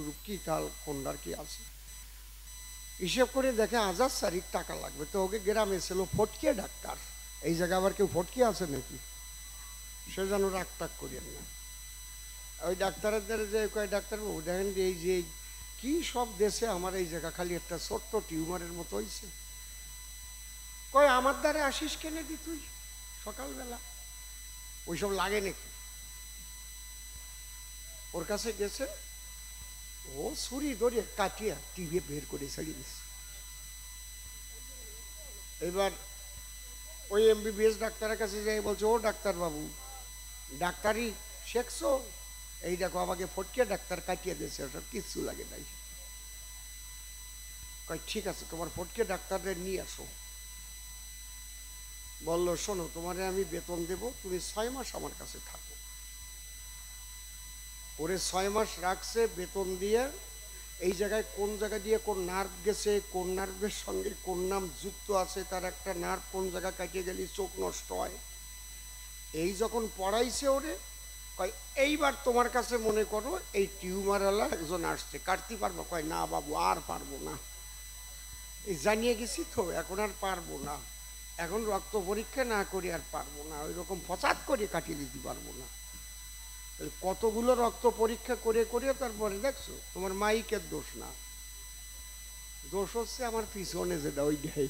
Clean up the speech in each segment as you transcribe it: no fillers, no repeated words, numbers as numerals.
টুরুপ কি তাল কোনটার কি আছে, হিসেব করে দেখে 1000 টাকা লাগবে। তো ওকে গ্রামে ছিল ফটকিয়ে ডাক্তার, এই জায়গায় আবার কেউ ফটকিয়ে আছে নাকি, সে যেন রাগ টাক করিয়েন না। ওই ডাক্তারের দ্বারা যে কয় ডাক্তারবাবু দেখেন যে এই যে কি সব দেশে আমার এই জায়গা খালি একটা ছোট্ট টিউমারের মতো হয়েছে। কয় আমার দ্বারা আসিস কেনে দি তুই সকালবেলা, ওইসব লাগে নাকি। ওর কাছে গেছে, ও ছুরি ধরে কাটিয়া টিভি বের করে ছাড়িয়ে দিচ্ছে। এবার ওই এমবিবিএস ডাক্তারের কাছে যাই বলছে, ও ডাক্তারবাবু ডাক্তারি শেখছো, এই দেখো আমাকে ফটকিয়ে ডাক্তার কাটিয়ে দিয়েছে, ওসব কিচ্ছু লাগে নাই। কয় ঠিক আছে তোমার ফটকিয়ে ডাক্তারদের নিয়ে আসো। বললো শোনো তোমারে আমি বেতন দেব, তুমি 6 মাস আমার কাছে থাকো। ওরে 6 মাস রাখছে বেতন দিয়ে। এই জায়গায় কোন জায়গা দিয়ে কোন নার্ভ গেছে, কোন নার্ভের সঙ্গে কোন নাম যুক্ত আছে, তার একটা নার্ভ কোন জায়গা কাটিয়ে গেলে চোখ নষ্ট হয়, এই যখন পড়াইছে ওরে, কয় এইবার তোমার কাছে মনে করো এই টিউমারওয়ালা একজন আসছে, কাটতে পারবো? কয় না বাবু আর পারবো না, এই জানিয়ে গেছি তো এখন আর পারবো না, এখন রক্ত পরীক্ষা না করি আর পারবো না, ওই রকম ফসাদ করে কাটিয়ে দিতে পারবো না। কতগুলো রক্ত পরীক্ষা করে করে তারপরে দেখছো তোমার মাইকের দোষ না, দোষ হচ্ছে আমার পিছনে যেটা ওইটাই।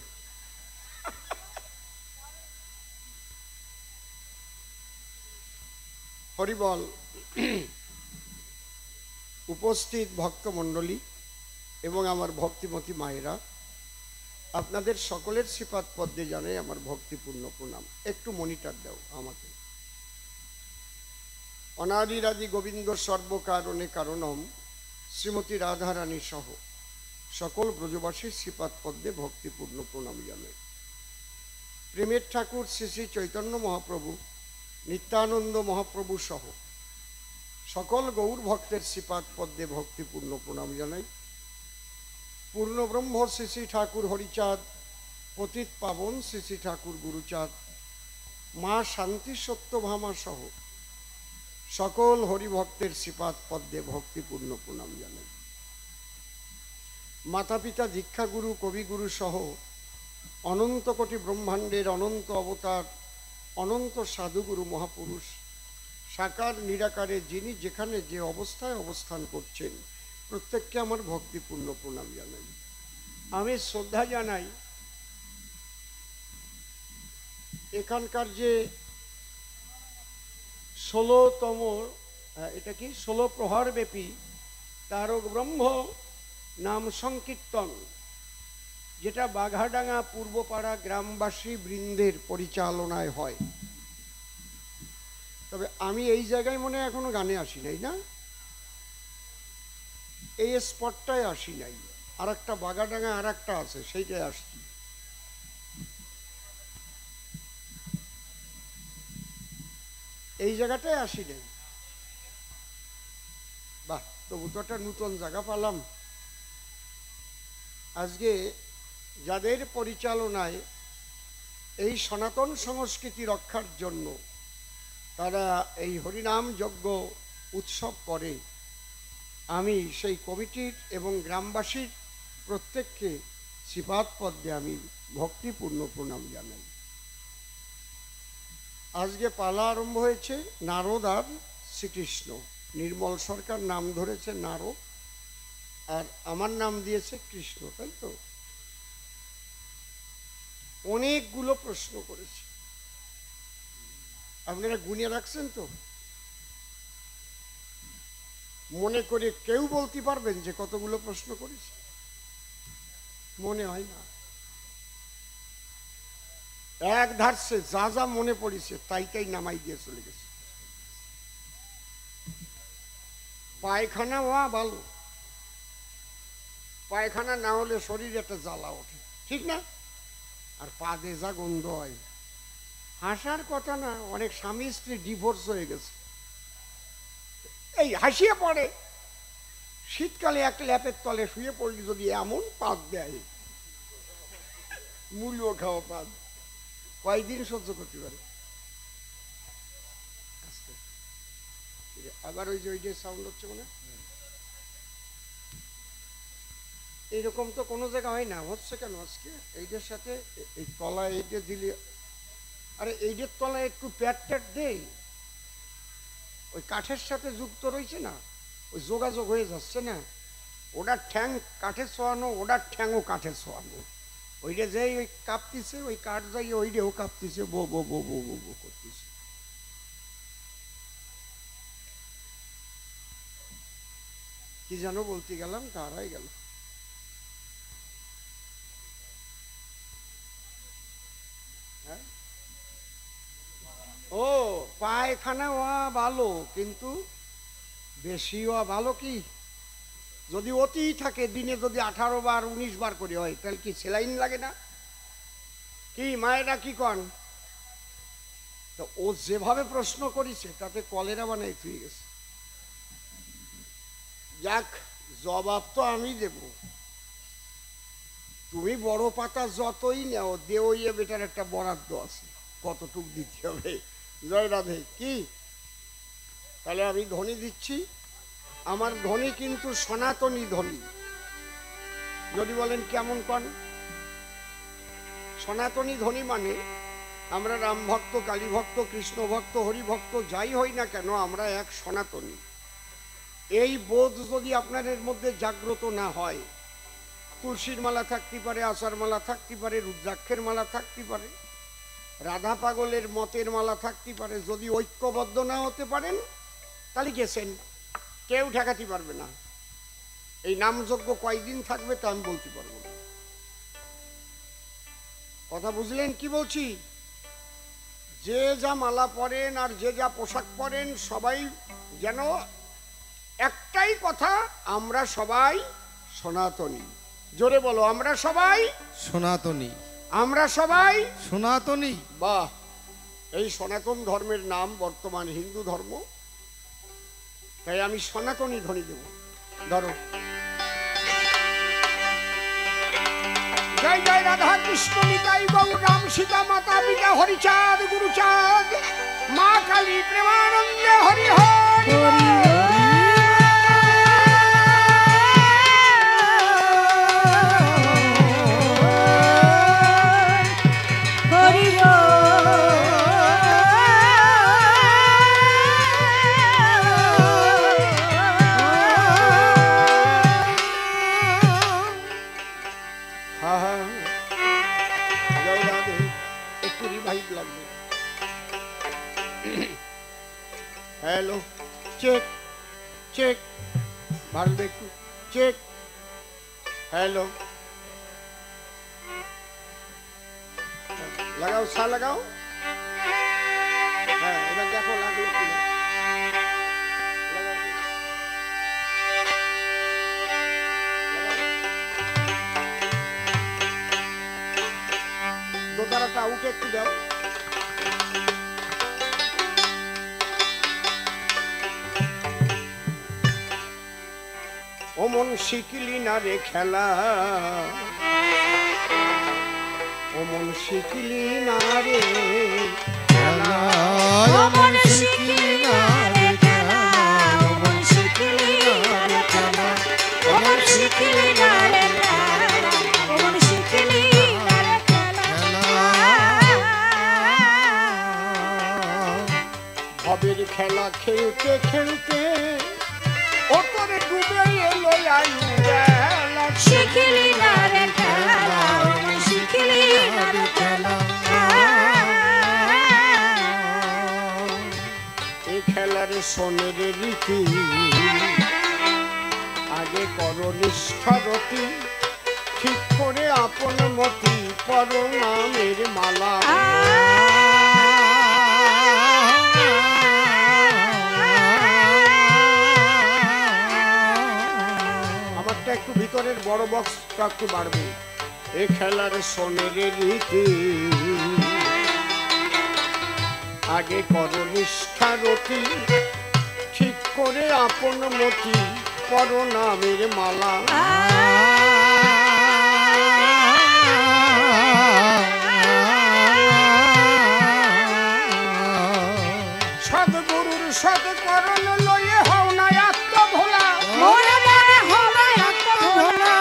হরিবল। উপস্থিত ভক্তমণ্ডলী এবং আমার ভক্তিমতী মায়েরা, আপনাদের সকলের শ্রীপাদ পদ্মে জানাই আমার ভক্তিপূর্ণ প্রণাম। একটু মনিটর দাও আমাকে। অনাদিরাদি গোবিন্দ সর্বকারণে কারণম শ্রীমতী রাধারানী সহ সকল ব্রজবাসীর শ্রীপাদ পদ্মে ভক্তিপূর্ণ প্রণাম জানাই। প্রেমের ঠাকুর শ্রী শ্রী চৈতন্য মহাপ্রভু, নিত্যানন্দ মহাপ্রভু সহ সকল গৌর ভক্তের শ্রীপাদ পদ্মে ভক্তিপূর্ণ প্রণাম জানাই। পূর্ণব্রহ্ম শ্রী শ্রী ঠাকুর হরিচাঁদ, পতিত পাবন শ্রী শ্রী ঠাকুর গুরুচাঁদ, মা শান্তি সত্যভামা সহ সকল হরিভক্তের শ্রীপাদ পদ্মে ভক্তিপূর্ণ প্রণাম জানাই। মাতা পিতা দীক্ষাগুরু কবিগুরু সহ অনন্ত কোটি ব্রহ্মাণ্ডের অনন্ত অবতার অনন্ত সাধুগুরু মহাপুরুষ সাকার নিরাকারে যিনি যেখানে যে অবস্থায় অবস্থান করছেন প্রত্যেককে আমার ভক্তিপূর্ণ প্রণাম জানাই। আমি শ্রদ্ধা জানাই এখানকার যে 16তম, এটা কি 16 প্রহর ব্যাপী তারক ব্রহ্ম নাম সংকীর্তন, যেটা বাঘাডাঙ্গা পূর্বপাড়া গ্রামবাসী বৃন্দের পরিচালনায় হয়। তবে আমি এই জায়গায় মনে এখনো গানে আসি নাই, না এই স্পটটায় আসি নাই, আর একটা বাঘাডাঙ্গা আর একটা আছে সেইটাই আসছি। এই জায়গাটায় আসি নাই। বাহ, তবু তো একটা নতুন জায়গা পালাম। আজকে যাদের পরিচালনায় এই সনাতন সংস্কৃতি রক্ষার জন্য তারা এই হরিনাম যজ্ঞ উৎসব করে, আমি সেই কমিটির এবং গ্রামবাসীর প্রত্যেককে শ্রীপাদ পদ্মে আমি ভক্তিপূর্ণ প্রণাম জানাই। আজকে পালা আরম্ভ হয়েছে নারদ আর শ্রীকৃষ্ণ। নির্মল সরকার নাম ধরেছে নারদ আর আমার নাম দিয়েছে কৃষ্ণ, তাই তো? অনেকগুলো প্রশ্ন করেছে, আপনারা গুনিয়ে রাখছেন তো? মনে করে কেউ বলতে পারবেন যে কতগুলো প্রশ্ন করেছে? মনে হয় না। এক ধারছে যা যা মনে পড়েছে তাই তাই নামাই দিয়ে চলে গেছে। পায়খানা হওয়া ভালো, পায়খানা না হলে শরীরে একটা জ্বালা ওঠে, ঠিক না? আর পা দিয়ে যা গন্ধ হয়, হাসার কথা না, অনেক স্বামী স্ত্রী ডিভোর্স হয়ে গেছে, এই হাসিয়ে পড়ে। শীতকালে এক ল্যাপের তলে শুয়ে পড়লে যদি এমন পাক দেয়, মূল্য খাওয়া পাক, কয়দিন সহ্য করতে পারে? আবার ওই যে সাউন্ড হচ্ছে, মানে এইরকম তো কোনো জায়গা হয় না, হচ্ছে কেন আজকে? এইটার সাথে এই তলায় এইটা দিলে, আরে এইটার তলায় একটু প্যাট ট্যাট দেই, ওই কাঠের সাথে যুক্ত রয়েছে না, ওই যোগাযোগ হয়ে যাচ্ছে না। ওটার ঠ্যাং কাঠে ছোয়ানো, ওটার ঠ্যাংও কাঠে ছোয়ানো, ওইটা যাই ওই কাঁপতিছে, ওই কাঠ যাই ওইটাও কাঁপতিছে, বো বো বো বো বো বো করতেছে। কি যেন বলতে গেলাম, তারাই গেল। ও পায়খানা হওয়া ভালো, কিন্তু বেশি হওয়া ভালো কি? যদি অতি থাকে, দিনে যদি 18 বার 19 বার করে হয়, তাহলে কি সেলাইন লাগে না? কি মায়েরা কি কন? তো ও যেভাবে প্রশ্ন করেছে তাতে কলেরা বানাই থুয়ে গেছে। যাক, জবাব তো আমি দেব। তুমি বড় পাতা যতই নেও, দেওয়া বেটার একটা বরাদ্দ আছে, কতটুক দিতে হবে। জয় রাধে। কি তাহলে আমি ধ্বনি দিচ্ছি, আমার ধ্বনি কিন্তু সনাতনী ধ্বনি। যদি বলেন কেমন কন? সনাতনী ধ্বনি মানে আমরা রাম ভক্ত, কালী ভক্ত, কৃষ্ণ ভক্ত, হরি ভক্ত যাই হই না কেন, আমরা এক সনাতনী। এই বোধ যদি আপনাদের মধ্যে জাগ্রত না হয়, তুলসীর মালা থাকতে পারে, আচার মালা থাকতে পারে, রুদ্রাক্ষের মালা থাকতে পারে, রাধা পাগলের মতের মালা থাকতে পারে, যদি ঐক্যবদ্ধ না হতে পারেন, তাহলে গেছেন, কেউ ঠেকাতে পারবে না। এই নামযজ্ঞ কয়দিন থাকবে তা আমি বলতে পারবো না। কথা বুঝলেন কি বলছি? যে যা মালা পরেন আর যে যা পোশাক পরেন, সবাই যেন একটাই কথা, আমরা সবাই সনাতনী। জোরে বলো, আমরা সবাই সনাতনী, আমরা সবাই সনাতনী। বাহ! এই সনাতন ধর্মের নাম বর্তমান হিন্দু ধর্ম, তাই আমি সনাতনী ধ্বনি দেব। ধরো, জয় জয় রাধা কৃষ্ণ নিতাই গৌর রাম সীতা মাতা পিতা হরিচাঁদ গুরুচাঁদ মা কালী প্রেমানন্দে Hari Hari hello check check मार देखो चेक हेलो लगाओ सा लगाओ हाँ এবার দেখো লাগলো কিনা দোতারাটা উঠে একটু দাও ও মন শিখলি না রে খেলা ও মন শিখলি না রে খেলা ও মন শিখলি না রে খেলা ও মন শিখলি না রে খেলা ও মন শিখলি না রে খেলা ও মন শিখলি না রে খেলা ভবের খেলা খেলতে খেলতে ও তোরে ডুবে এলো আয়ু বেলা শিখলি না রে খেলা ও মন শিখলি না রে খেলা এই খেলার সোনের রীতি আগে করো নিষ্ঠারতি ঠিক করে আপন মতি পর নামের মালা আমারটা একটু ভিতরের বড় বক্সটা একটু বাড়বে এ খেলার সোনের রীতি আগে করো নিষ্ঠারতি ঠিক করে আপন মতি পর নামের মালা সদ্গুরুর সৎকরণ লয়ে হও না আত্মভোলা মোরা মনে হলো আত্মভোলা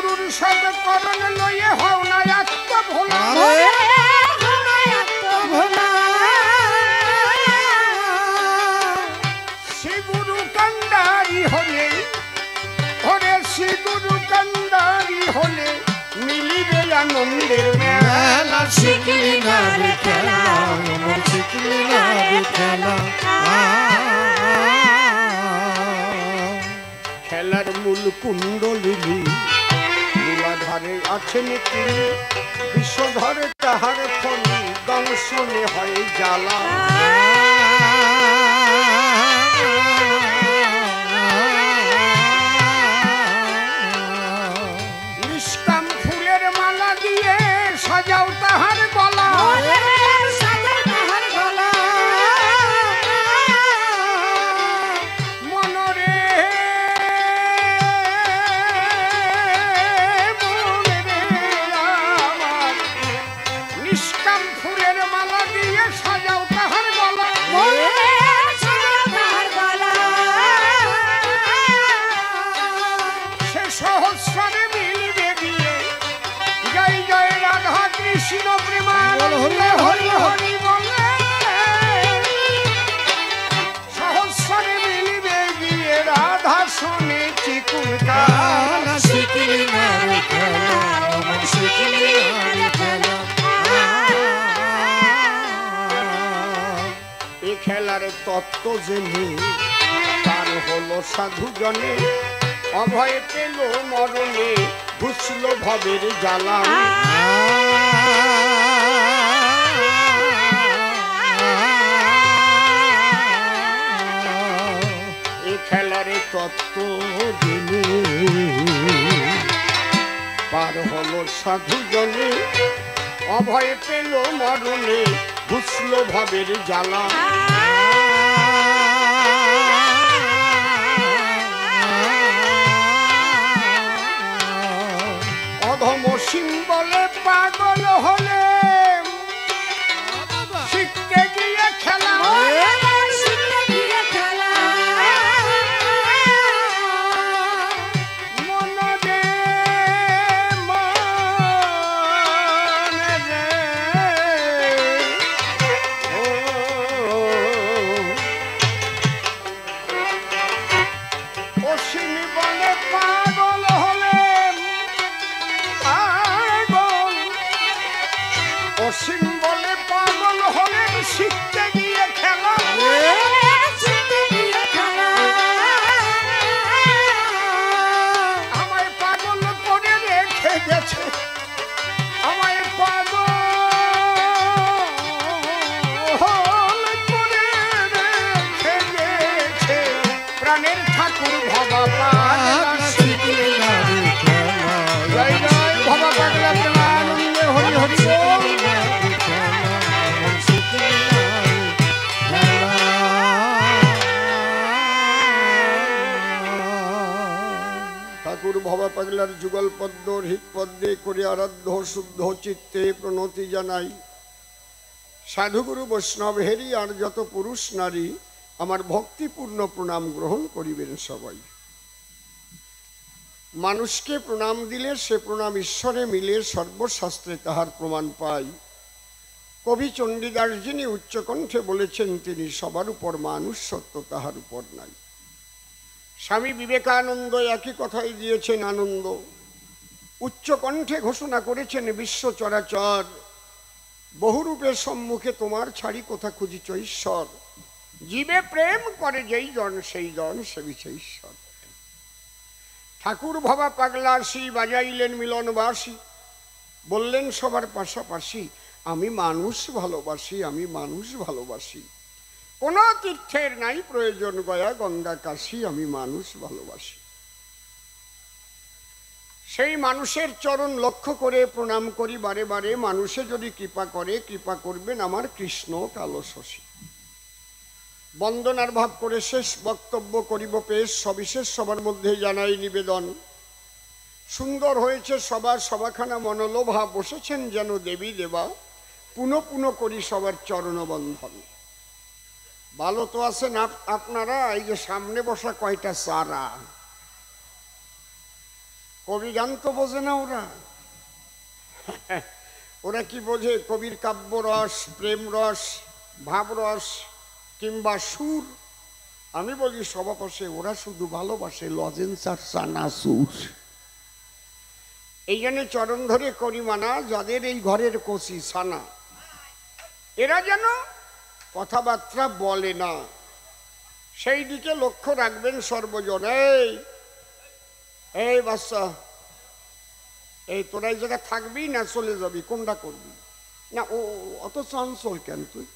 গুরুর সাথে করণ লয়ে হও না আত্ম ভোলা শ্রী গুরু কান্ডারি হলে ওরে শ্রী গুরু কান্ডারি হলে মিলিবে আনন্দের মেলা শিখলি না রে খেলা অমর শিখলি না রে খেলা খেলার মূল কুণ্ডলিনী মূলাধারে আছেন তিনি বিশ্বধরে তাহার ফলি দংশনে হয় জ্বালা নিষ্কাম ফুলের মালা দিয়ে সাজাও তাহার গলা মনরে আমার নিষ্কাম ফুলের মালা দিয়ে সাজাও তাহার গলা সে সহস্রে মিলবে গিয়ে জয় জয় রাধা কৃষ্ণ প্রেমানন্দে হরি হরি বলে সহস্রে মিলবে গিয়ে রাধা শোনে চিকুন কালা শিখলি না রে খেলা অমর শিখলি না রে খেলা এ খেলার তত্ত্ব জেনে তার হলো সাধু জনে অভয় পেল মরণে ঘুষল ভবের জ্বালা এ খেলার তত্ত্ব জেনে পার হলো সাধু জনে অভয় পেল মরণে ঘুষল ভবের জ্বালা অধম সিম্বলে পাগল হলে শিখতে গিয়ে খেলা মনরে মনে রে ও অসীম বলে পাগল হলে পাগল অসীম বলে পাগল হলেন শিখতে গিয়ে খেলা আমায় পাগল করে রেখে গেছে আমায় পাগল করে রেখে গেছে প্রাণের ঠাকুর ভবা পাগলা শিখলি না রে খেলা জয় জয় ভবা পাগলা প্রেমানন্দে হরি হরি বল ঠাকুর ভবা পাগলার যুগল পদ্ম হৃদ পদ্মে করে আরাধ্য শুদ্ধ চিত্তে প্রণতি জানাই সাধুগুরু বৈষ্ণব হেরি আর যত পুরুষ নারী আমার ভক্তিপূর্ণ প্রণাম গ্রহণ করিবেন সবাই মানুষকে প্রণাম দিলে সে প্রণাম ঈশ্বরে মিলে সর্বশাস্ত্রে তাহার প্রমাণ পাই কবি চণ্ডীদাস যিনি উচ্চকণ্ঠে বলেছেন তিনি সবার উপর মানুষ সত্য তাহার উপর নাই স্বামী বিবেকানন্দ একই কথাই দিয়েছেন আনন্দ উচ্চকণ্ঠে ঘোষণা করেছেন বিশ্ব চরাচর বহুরূপের সম্মুখে তোমার ছাড়ি কোথা খুঁজিছ ঈশ্বর জীবে প্রেম করে যেই জন সেই জন সেবিছে ঈশ্বর ঠাকুর ভবা পাগলাসী বাজাইলেন মিলনবাসী বললেন সবার পাশাপাশি আমি মানুষ ভালোবাসি আমি মানুষ ভালোবাসি কোনো তীর্থের নাই প্রয়োজন গয়া গঙ্গা কাশী আমি মানুষ ভালোবাসি সেই মানুষের চরণ লক্ষ্য করে প্রণাম করি বারে বারে মানুষে যদি কৃপা করে কৃপা করবেন আমার কৃষ্ণ কালো শশী বন্দনার ভাব করে শেষ বক্তব্য করিব পেশ সবিশেষ সবার মধ্যে জানাই নিবেদন সুন্দর হয়েছে সবাখানা মনোলোভা বসেছেন যেন দেবী দেবা পুনঃ পুনঃ করি সবার চরণবন্ধন ভালো তো আছেন আপনারা এই যে সামনে বসা কয়টা চারা কবি গান তো বোঝে না ওরা। ওরা কি বোঝে? কবির কাব্য রস, প্রেম রস, ভাবরস কিংবা সুর। আমি বলি সবাপসে ওরা শুধু ভালোবাসে লজেন্স আর চানাচুর। এই জন্য চরণ ধরে করি মানা, যাদের এই ঘরের কচি ছানা, এরা যেন কথাবার্তা বলে না, সেই দিকে লক্ষ্য রাখবেন সর্বজন। এই বাচ্চা, এই তোরা এই জায়গায় থাকবি না চলে যাবি, কোনটা করবি? না ও অত চঞ্চল কেন তুই?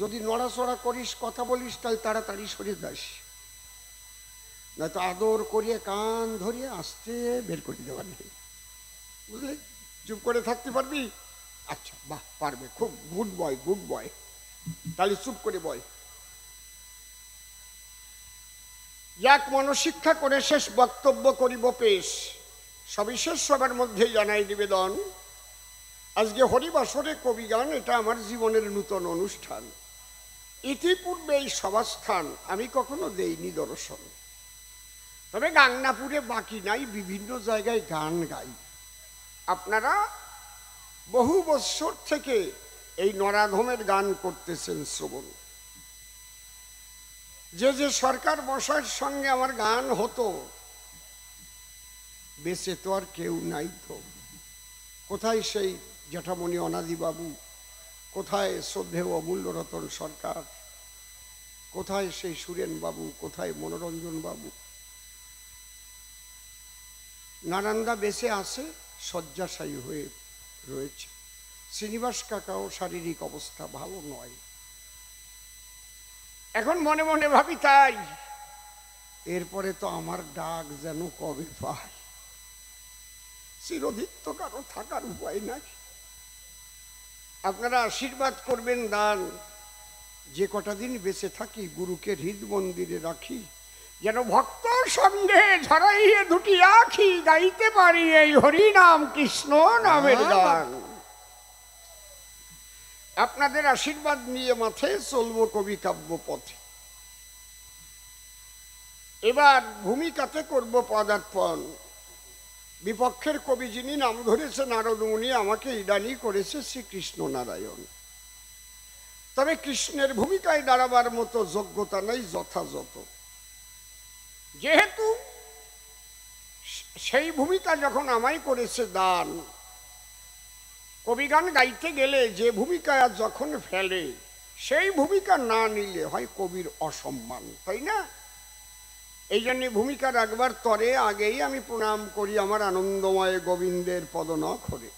যদি নড়াচড়া করিস, কথা বলিস, তাহলে তাড়াতাড়ি সরে যাস, নয়তো আদর করিয়ে কান ধরিয়ে আসতে বের করে দেওয়ার নেই, বুঝলি? চুপ করে থাকতে পারবি? আচ্ছা, বাহ, পারবে, খুব গুড বয়, গুড বয়। তাহলে চুপ করে বয়। যাক, মনশিক্ষা করে শেষ বক্তব্য করিব পেশ। সবিশেষ সবার মধ্যে জানাই নিবেদন, আজকে হরিবাসরে কবিগান, এটা আমার জীবনের নূতন অনুষ্ঠান। ইতিপূর্বে এই সভাস্থান আমি কখনো দেইনি দর্শন, তবে গাংনাপুরে বাকি নাই, বিভিন্ন জায়গায় গান গাই। আপনারা বহু বৎসর থেকে এই নরাধমের গান করতেছেন শ্রবণ। যে যে সরকার মশাইয়ের সঙ্গে আমার গান হতো, বেঁচে তো আর কেউ নাই। তো কোথায় সেই জ্যাঠামণি অনাদিবাবু, কোথায় শ্রদ্ধেয় অমূল্য রতন সরকার, কোথায় সেই সুরেন বাবু, কোথায় মনোরঞ্জন বাবু? নারান্দা বেঁচে আছে, শয্যাশায়ী হয়ে রয়েছে। শ্রীনিবাস কাকাও শারীরিক অবস্থা ভালো নয়। এখন মনে মনে ভাবি তাই, এরপরে তো আমার ডাক যেন কবে পাই। চিরদিন তো কারো থাকার উপায় নাই। আপনারা আশীর্বাদ করবেন, দান, যে কটা দিন বেঁচে থাকি গুরুকে হৃদ মন্দিরে রাখি, যেন ভক্ত সঙ্গে ঝরাইয়ে দুটি আখি গাইতে পারি এই হরি নাম কৃষ্ণ নামের গান। আপনাদের আশীর্বাদ নিয়ে মাঠে চলবো কবি কাব্য পথে। এবার ভূমিকাতে করব পদার্পণ। বিপক্ষের কবি যিনি নাম ধরেছে নারদমুনি, আমাকে ইদানি করেছে শ্রীকৃষ্ণ নারায়ণ। তবে কৃষ্ণের ভূমিকায় দাঁড়াবার মতো যোগ্যতা নেই যথাযথ। যেহেতু সেই ভূমিকা যখন আমায় করেছে দান, কবিগান গাইতে গেলে যে ভূমিকা যখন ফেলে, সেই ভূমিকা না নিলে হয় কবির অসম্মান, তাই না? এই জন্য ভূমিকা রাখবার তরে আগেই আমি প্রণাম করি আমার আনন্দময় গোবিন্দের পদনখরে।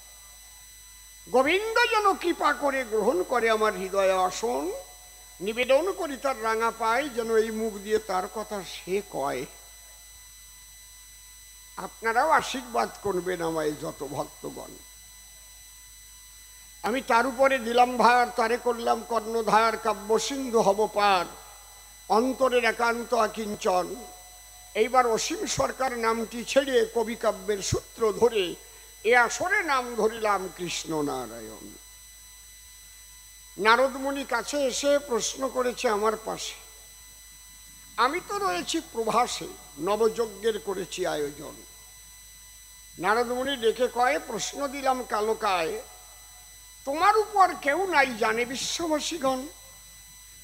গোবিন্দ যেন কৃপা করে গ্রহণ করে আমার হৃদয়ে আসন, নিবেদন করি তার রাঙা পায়, যেন এই মুখ দিয়ে তার কথা সে কয়। আপনারাও আশীর্বাদ করবেন আমায় যত ভক্তগণ। আমি তার উপরে দিলাম ভার, তারে করলাম কর্ণধার, কাব্য সিন্ধু হব পার, অন্তরের একান্ত আকিঞ্চন। এইবার অসীম সরকার নামটি ছেড়ে কবি কাব্যের সূত্র ধরে এ আসরে নাম ধরিলাম কৃষ্ণ নারায়ণ। নারদমুনি কাছে এসে প্রশ্ন করেছে আমার পাশে, আমি তো রয়েছি প্রভাসে, নবযজ্ঞের করেছি আয়োজন। নারদমুনি ডেকে কয়, প্রশ্ন দিলাম কালকায়, তোমার উপর কেউ নাই জানে বিশ্ববাসীগণ,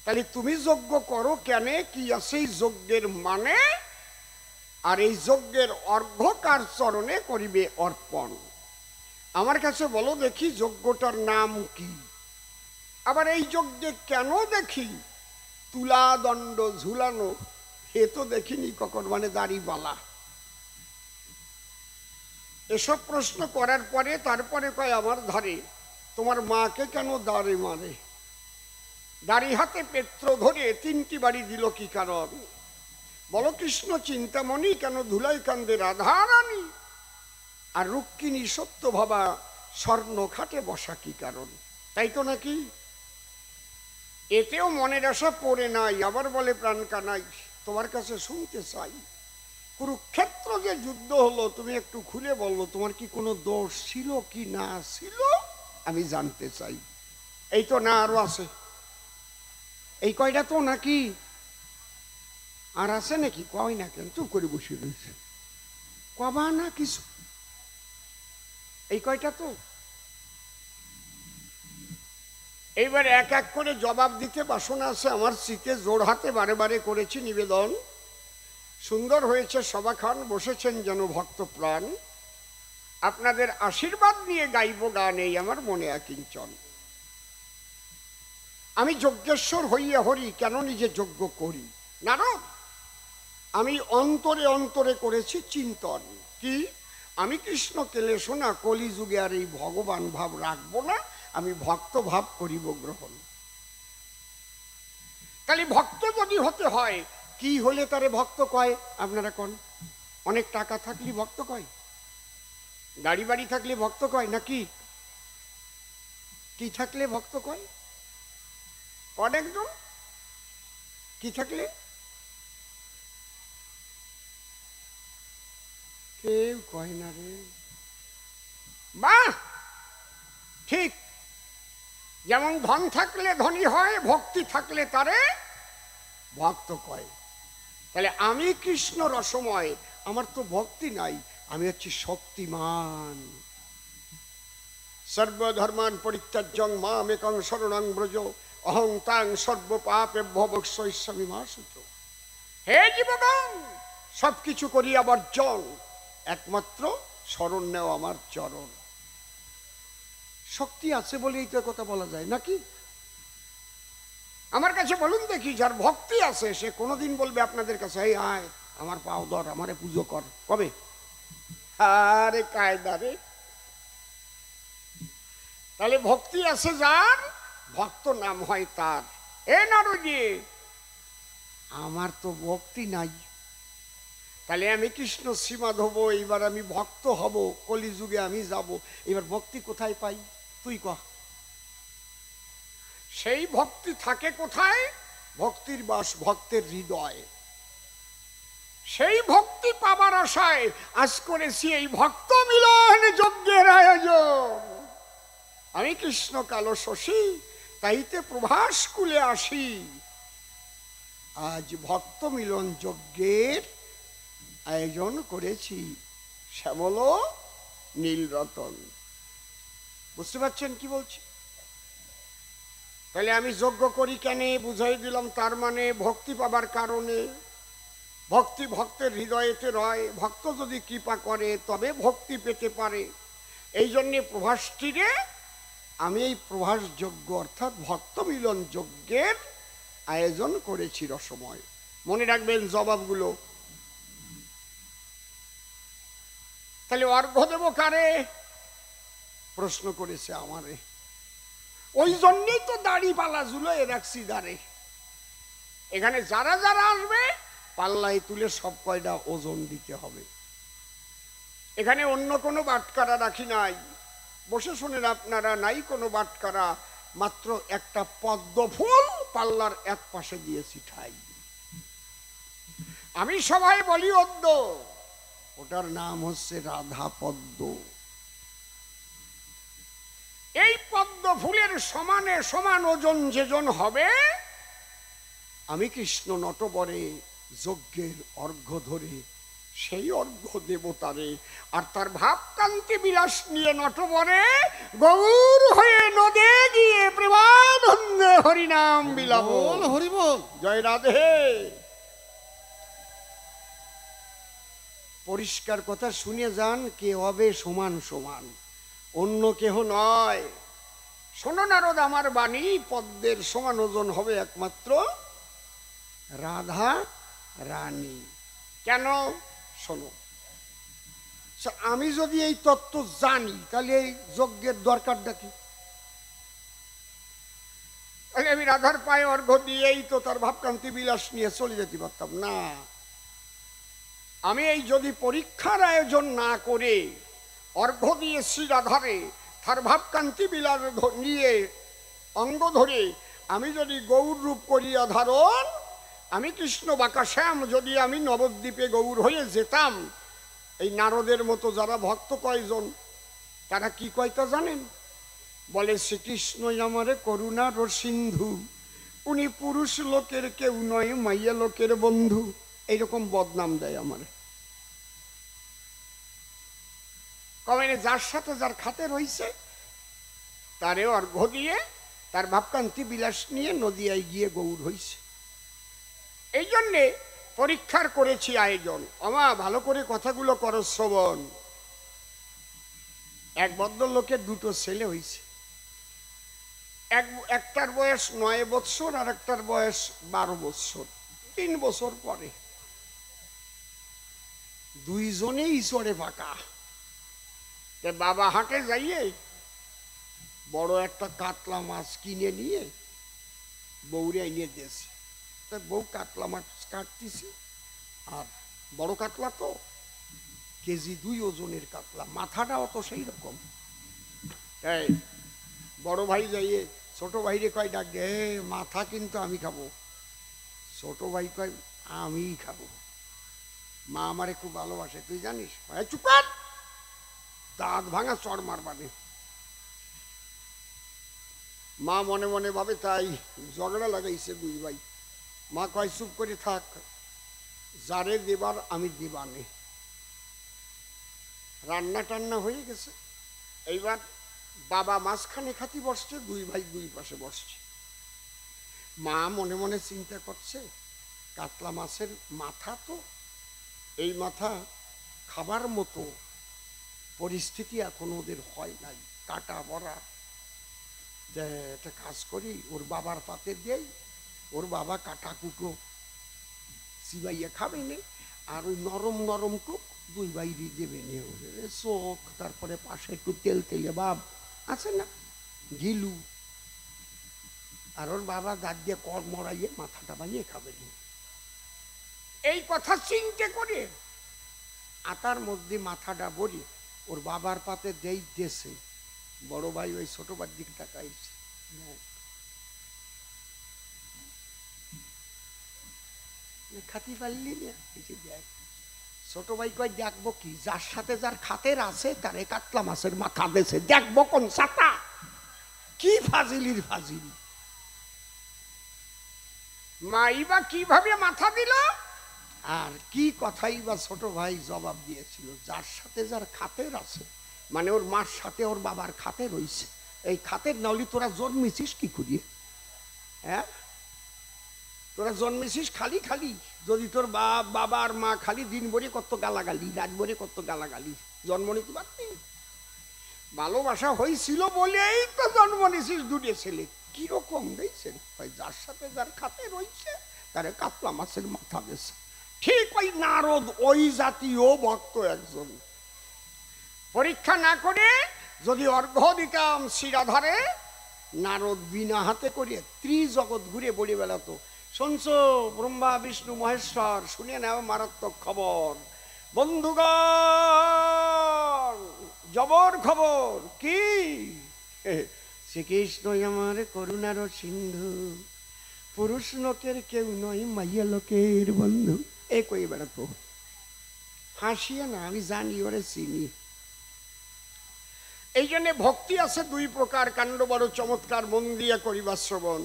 তাহলে তুমি যজ্ঞ করো কেন? কি আছে এই যজ্ঞের মানে? আর এই যজ্ঞের অর্ঘ্য কার চরণে করিবে অর্পণ? আমার কাছে বলো দেখি যজ্ঞটার নাম কি? আবার এই যজ্ঞে কেন দেখি তুলা দণ্ড ঝুলানো? এ তো দেখিনি কখন, মানে দাড়িওয়ালা। এসব প্রশ্ন করার পরে তারপরে কয় আমার ধারে, তোমার মাকে কেন দাঁড়ে মারে? দাড়ি হাতে পেত্র ধরে 3টি বাড়ি দিল কি কারণ? বলো কৃষ্ণ চিন্তামণি, কেন ধুলাই কান্দে রাধা রানী? আর রুক্মিণী সত্য ভাবা স্বর্ণ খাটে বসা কি কারণ? তাই তো নাকি? এতেও মনের আশা পড়ে নাই, আবার বলে প্রাণ কানাই, তোমার কাছে শুনতে চাই, কুরুক্ষেত্র যে যুদ্ধ হলো তুমি একটু খুলে বললো, তোমার কি কোনো দোষ ছিল কি না ছিল আমি জানতে চাই। এই তো না, আরো আছে, এই কয়টা তো নাকি আর আছে নাকি? কয় না কেন, চুপ করে বসে রয়েছে। কবা না কিছু, এই কয়টা তো। এইবার এক এক করে জবাব দিতে বাসনা আছে আমার শীতে, জোর হাতে বারে বারে করেছি নিবেদন। সুন্দর হয়েছে সভাখান, বসেছেন যেন ভক্ত প্রাণ। আপনাদের আশীর্বাদ নিয়ে গাইব গান এই আমার মনে আকিঞ্চন। আমি যজ্ঞেশ্বর হইয়া হরি, কেন নিজে যজ্ঞ করি? নারদ, আমি অন্তরে অন্তরে করেছি চিন্তন। কি? আমি কৃষ্ণ কেলেশো না, কলিযুগে আর এই ভগবান ভাব রাখবো না, আমি ভক্ত ভাব করিব গ্রহণ। তাহলে ভক্ত যদি হতে হয়, কি হলে তারে ভক্ত কয়? আপনারা কোন? অনেক টাকা থাকলে ভক্ত কয়, গাড়ি বাড়ি থাকলে ভক্ত কয়, নাকি কি থাকলে ভক্ত কয়? একজন কি থাকলে? কেউ কয় না রে। বাহ, ঠিক। যেমন ধন থাকলে ধনী হয়, ভক্তি থাকলে তারে ভক্ত কয়। তাহলে আমি কৃষ্ণ রসময়, আমার তো ভক্তি নাই, আমি হচ্ছি শক্তিমান। সর্বধর্মান পরিত্যাজ্যং মামেকং শরণং ব্রজ, অহং তাং সর্ব পাপেভ্যো মোক্ষয়িষ্যামি মা শুচ। হে জীবগণ, সবকিছু করিয়া বর্জন, একমাত্র শরণ নেও আমার চরণ। শক্তি আছে বলেই তো কথা বলা যায়, নাকি? আমার কাছে বলুন দেখি, যার ভক্তি আছে সে কোনোদিন বলবে আপনাদের কাছে, এই আয় আমার পাও ধর, আমারে পুজো কর? কবে? আরে কায়দা রে। তাহলে ভক্তি আছে যার, ভক্ত নাম হয় তার। এ নারদজি, আমার তো ভক্তি নাই, তাহলে আমি কৃষ্ণ শ্রীমাধ হব, এইবার আমি ভক্ত হব, কলিযুগে আমি যাব, এবার ভক্তি কোথায় পাই? তুই কহ। সেই ভক্তি থাকে কোথায়? ভক্তির বাস ভক্তের হৃদয়। সেই ভক্তি পাবার আশায় আজ করেছি এই ভক্ত মিলন যজ্ঞের আয়োজন। আমি কৃষ্ণ কালো শশী, তাইতে প্রভাস কুলে আসি। আজ ভক্ত মিলন যজ্ঞের আয়োজন করেছি, শ্যামল নীলরতন। বুঝতে পারছেন কি বলছি? তাহলে আমি যজ্ঞ করি কেন বুঝাই দিলাম। তার মানে ভক্তি পাবার কারণে। ভক্তি ভক্তের হৃদয়েতে রয়, ভক্ত যদি কৃপা করে তবে ভক্তি পেতে পারে। এই জন্যে প্রভাসটিরে আমি এই প্রভাস যজ্ঞ অর্থাৎ ভক্ত মিলন যজ্ঞের আয়োজন করেছি রসময়। মনে রাখবেন জবাবগুলো। তাহলে অর্ঘ্য দেব কারে? প্রশ্ন করেছে আমারে। ওই জন্যই তো দাড়ি পাল্লা ঝুলোয় রাখছি দাঁড়ে। এখানে যারা যারা আসবে পাল্লায় তুলে সব কয়টা ওজন দিতে হবে। এখানে অন্য কোনো বাটকারা রাখি নাই। বসে শোনেন আপনারা, নাই কোনো বাটকারা, মাত্র একটা পদ্ম ফুল পাল্লার এক পাশে দিয়েছি ঠাই। আমি সবাই বলি অদ্য, ওটার নাম হচ্ছে রাধা পদ্ম। এই পদ্ম ফুলের সমানে সমান ওজন যেজন হবে, আমি কৃষ্ণ নটবরে যজ্ঞের অর্ঘ্য ধরে সেই অর্ঘ্য দেবতারে। আর তার ভাবকান্তি বিলাস নিয়ে নটবরে গৌর হয়ে নদে গিয়ে প্রেমানন্দে হরিনাম বিলাপ। হরি বল। জয় রাধে। পরিষ্কার কথা শুনে যান, কে হবে সমান সমান, অন্য কেহ নয়। শোনো নারদ আমার বাণী, পদ্মের সমান ওজন হবে একমাত্র রাধা রানী। কেন? শোনো, আমি যদি এই তত্ত্ব জানি তাহলে এই যজ্ঞের দরকারটা কি? তাহলে আমি রাধার পায়ে অর্ঘ্য দিয়েই তো তার ভাবকান্তি বিলাস নিয়ে চলে যেতে পারতাম না। আমি এই যদি পরীক্ষার আয়োজন না করে অর্ঘ্য দিয়ে শ্রী রাধারে তার ভাবকান্তি বিলাস নিয়ে অঙ্গ ধরে আমি যদি গৌর রূপ করিয়া ধারণ, আমি কৃষ্ণ বাঁকা শ্যাম যদি আমি নবদ্বীপে গৌর হয়ে যেতাম, এই নারদের মতো যারা ভক্ত কয়জন, তারা কি কয়তা জানেন? বলে শ্রীকৃষ্ণই আমারে করুণার সিন্ধু, উনি পুরুষ লোকের কেউ নয়, মাইয়া লোকের বন্ধু। এইরকম বদনাম দেয় আমার। কমেনে যার সাথে যার খাতে রইছে তারে অর্ঘ্য দিয়ে তার ভাবকান্তি বিলাস নিয়ে নদিয়ায় গিয়ে গৌর হইছে। এই জন্যে পরীক্ষার করেছি আয়োজন। আমা ভালো করে কথাগুলো করো শ্রবণ। এক ভদ্রলোকের দুটো ছেলে হইছে, একটার বয়স 9 বৎসর আর একটার বয়স 12 বৎসর। 3 বছর পরে দুইজনেই ঈশ্বরে ফাঁকা। বাবা হাটে যাইয়ে বড় একটা কাতলা মাছ কিনে নিয়ে বউরে এনে দিয়েছে। বউ কাতলা মাছ কাটতেছে, আর বড় কাতলা তো কেজি 2 ওজনের কাতলা, মাথাটাও তো সেই রকম। তাই বড় ভাই যাইয়ে ছোট ভাইরে কয় ডাক দে, মাথা কিন্তু আমি খাবো। ছোট ভাই কয় আমিই খাবো, মা আমারে খুব ভালোবাসে তুই জানিস। চুপ কর, দাঁত ভাঙা চড় মারবানে। মা মনে মনে ভাবে তাই ঝগড়া লাগাইছে দুই ভাই। মা কয় চুপ করে থাক, যারে দেবার আমি দিবানে। রান্না টান্না হয়ে গেছে, এইবার বাবা মাঝখানে খাতি বসছে, দুই ভাই দুই পাশে বসছে। মা মনে মনে চিন্তা করছে কাতলা মাছের মাথা তো, এই মাথা খাবার মতো পরিস্থিতি এখন ওদের হয় নাই, কাটা বড়া। একটা কাজ করি, ওর বাবার পাতে দেই, ওর বাবা কাটা কুটো চিবাইয়া খাবে নে, আর ওই নরম নরম কুক দুই বাইরে দেবে নে। চোখ, তারপরে পাশে একটু তেল তেলে ভাব আছে না, ঘিলু, আর ওর বাবা দাঁত দিয়ে কর মরাইয়ে মাথাটা বানিয়ে খাবে নি। এই কথা চিন্তা করে আটার মধ্যে মাথাটা ভরি ওর বাবার পাতে দেই দেশে। বড় ভাই ওই ছোট ভাইয়ের দিকে তাকাইছে, খাতি পারলি না, দেখ। ছোট ভাই কয় দেখবো কি, যার সাথে যার খাতের আছে তারে কাতলা মাছের মাথা দেশে, দেখবো কোন সাতা। কি ফাজিলির ফাজিল। মাই বা কিভাবে মাথা দিল, আর কি কথাই বা ছোট ভাই জবাব দিয়েছিল, যার সাথে যার খাতের আছে, মানে ওর মার সাথে ওর বাবার খাতে রইছে। এই খাতের নাহলে তোরা জন্মেছিস কি করিয়ে? হ্যাঁ, তোরা জন্মেছিস খালি খালি। যদি তোর বাবা আর মা খালি দিন ভরে কত গালাগালি, রাত ভরে কত গালাগালি, জন্ম নিতে পারতি? ভালোবাসা হয়েছিল বলেই তো জন্ম নিছিস দুটো ছেলে। কিরকম দেখছেন, যার সাথে যার খাতে রয়েছে তারে কাতলা মাছের মাথা দিয়েছে। ঠিক ওই নারদ ওই জাতীয় ভক্ত একজন। পরীক্ষা না করে যদি অর্ঘ্য দিতাম শিরাধারে, নারদ বিনা হাতে করে ত্রিজগৎ ঘুরে বলে বেড়াতো, শুনছো ব্রহ্মা বিষ্ণু মহেশ্বর, শুনে নাও মারাত্মক খবর বন্ধুগণ, জবর খবর। কি? শ্রীকৃষ্ণই আমার করুণার সিন্ধু, পুরুষ লোকের কেউ নয়, মাইয়া লোকের বন্ধু। এ কই বেড়াতো, হাসিয়ে না, আমি জানি ওরে চিনি। এই জন্যে ভক্তি আছে দুই প্রকার, কাণ্ড বড় চমৎকার, মন দিয়া করিবা শ্রবণ।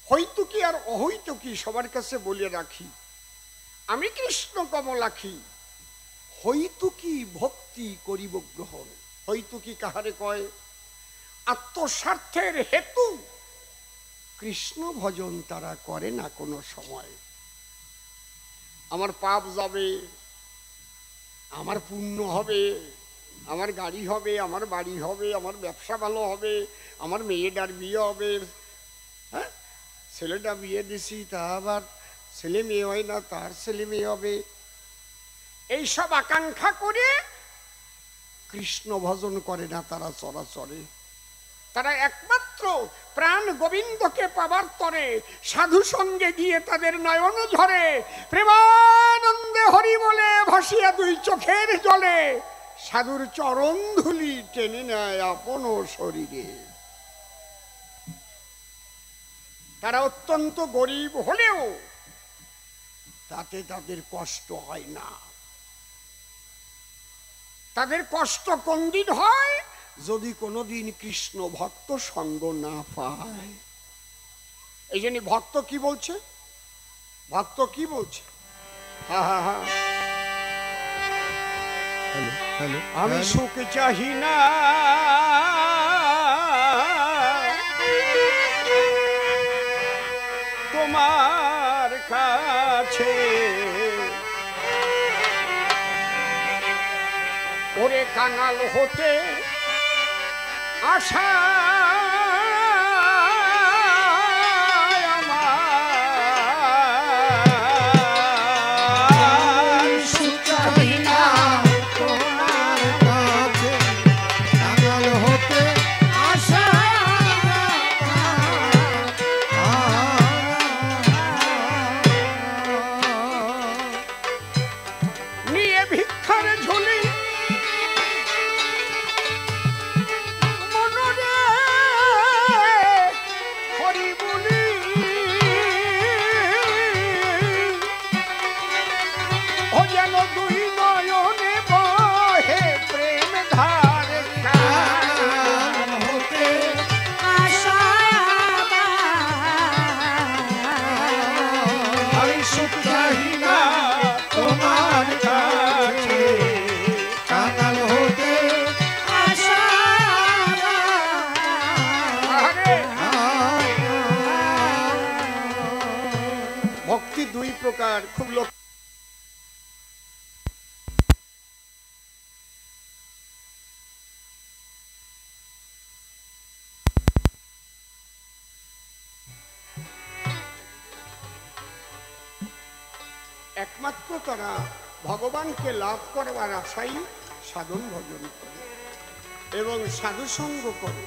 হইতুকি আর অহৈতুকি সবার কাছে বলে রাখি, আমি কৃষ্ণ কমলাখি, হইতুকি ভক্তি করিব গ্রহণ। হইতুকি কাহারে কয়? আত্মস্বার্থের হেতু কৃষ্ণ ভজন তারা করে না কোনো সময়। আমার পাপ যাবে, আমার পুণ্য হবে, আমার গাড়ি হবে, আমার বাড়ি হবে, আমার ব্যবসা ভালো হবে, আমার মেয়েটার বিয়ে হবে। হ্যাঁ, ছেলেটা বিয়ে দিছি, তা আবার ছেলে মেয়ে হয় না, তার ছেলে মেয়ে হবে। এইসব আকাঙ্ক্ষা করে কৃষ্ণ ভজন করে না তারা চরাচরে। তারা একমাত্র প্রাণ গোবিন্দকে পাবার তরে সাধু সঙ্গে গিয়ে তাদের নয়ন ঝরে, প্রেমানন্দে হরি বলে ভাসিয়া দুই চোখের জলে সাধুর চরণ ধুলি টেনে নেয় আপন শরীরে। তারা অত্যন্ত গরিব হলেও তাতে তাদের কষ্ট হয় না। তাদের কষ্ট কোন দিন হয়? যদি কোনোদিন কৃষ্ণ ভক্ত সঙ্গ না পায়। এই জন্য ভক্ত কি বলছে? ভক্ত কি বলছে? হা হা হা, হ্যালো আমি সুখ চাহি না তোমার কাছে, ওরে কাঙাল হতে আশা দুই প্রকার খুব লোক একমাত্র তারা ভগবানকে লাভ করবার আশাই সাধন ভজন করে এবং সাধুসঙ্গ করে।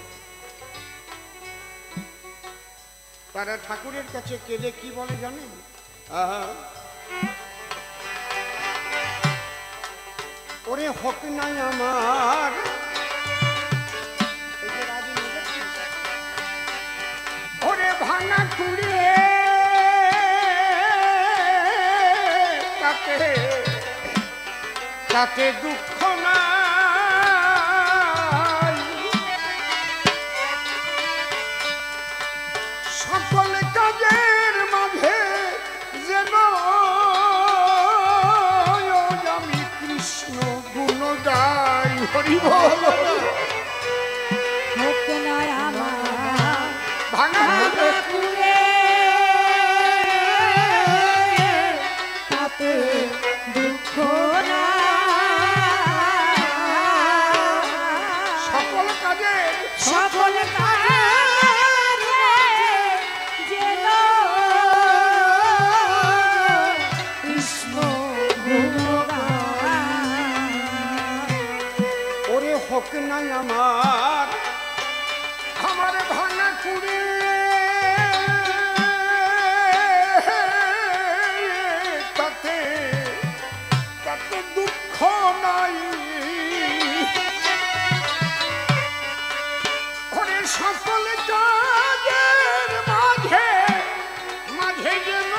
তারা ঠাকুরের কাছে কেঁদে কি বলে জানেন? ওরে হক নাই আমার, ওরে ভাঙা কুড়িয়ে তাতে তাতে দুঃখ নাই, সকল কাজের মাঝে যেন আমি কৃষ্ণ গুণ গাই। হরি বল। ভাঙা কুড়িয়ে তাতে দুঃখ নাই, সকল কাজে সকল কাজে যেন কৃষ্ণ গুণ গায়। ওরে হক নাই আমার, আমার ভাঙা কুড়ি তাতে তাতে দুঃখ নাই, ওরে সকল কাজের মাঝে মাঝে যেন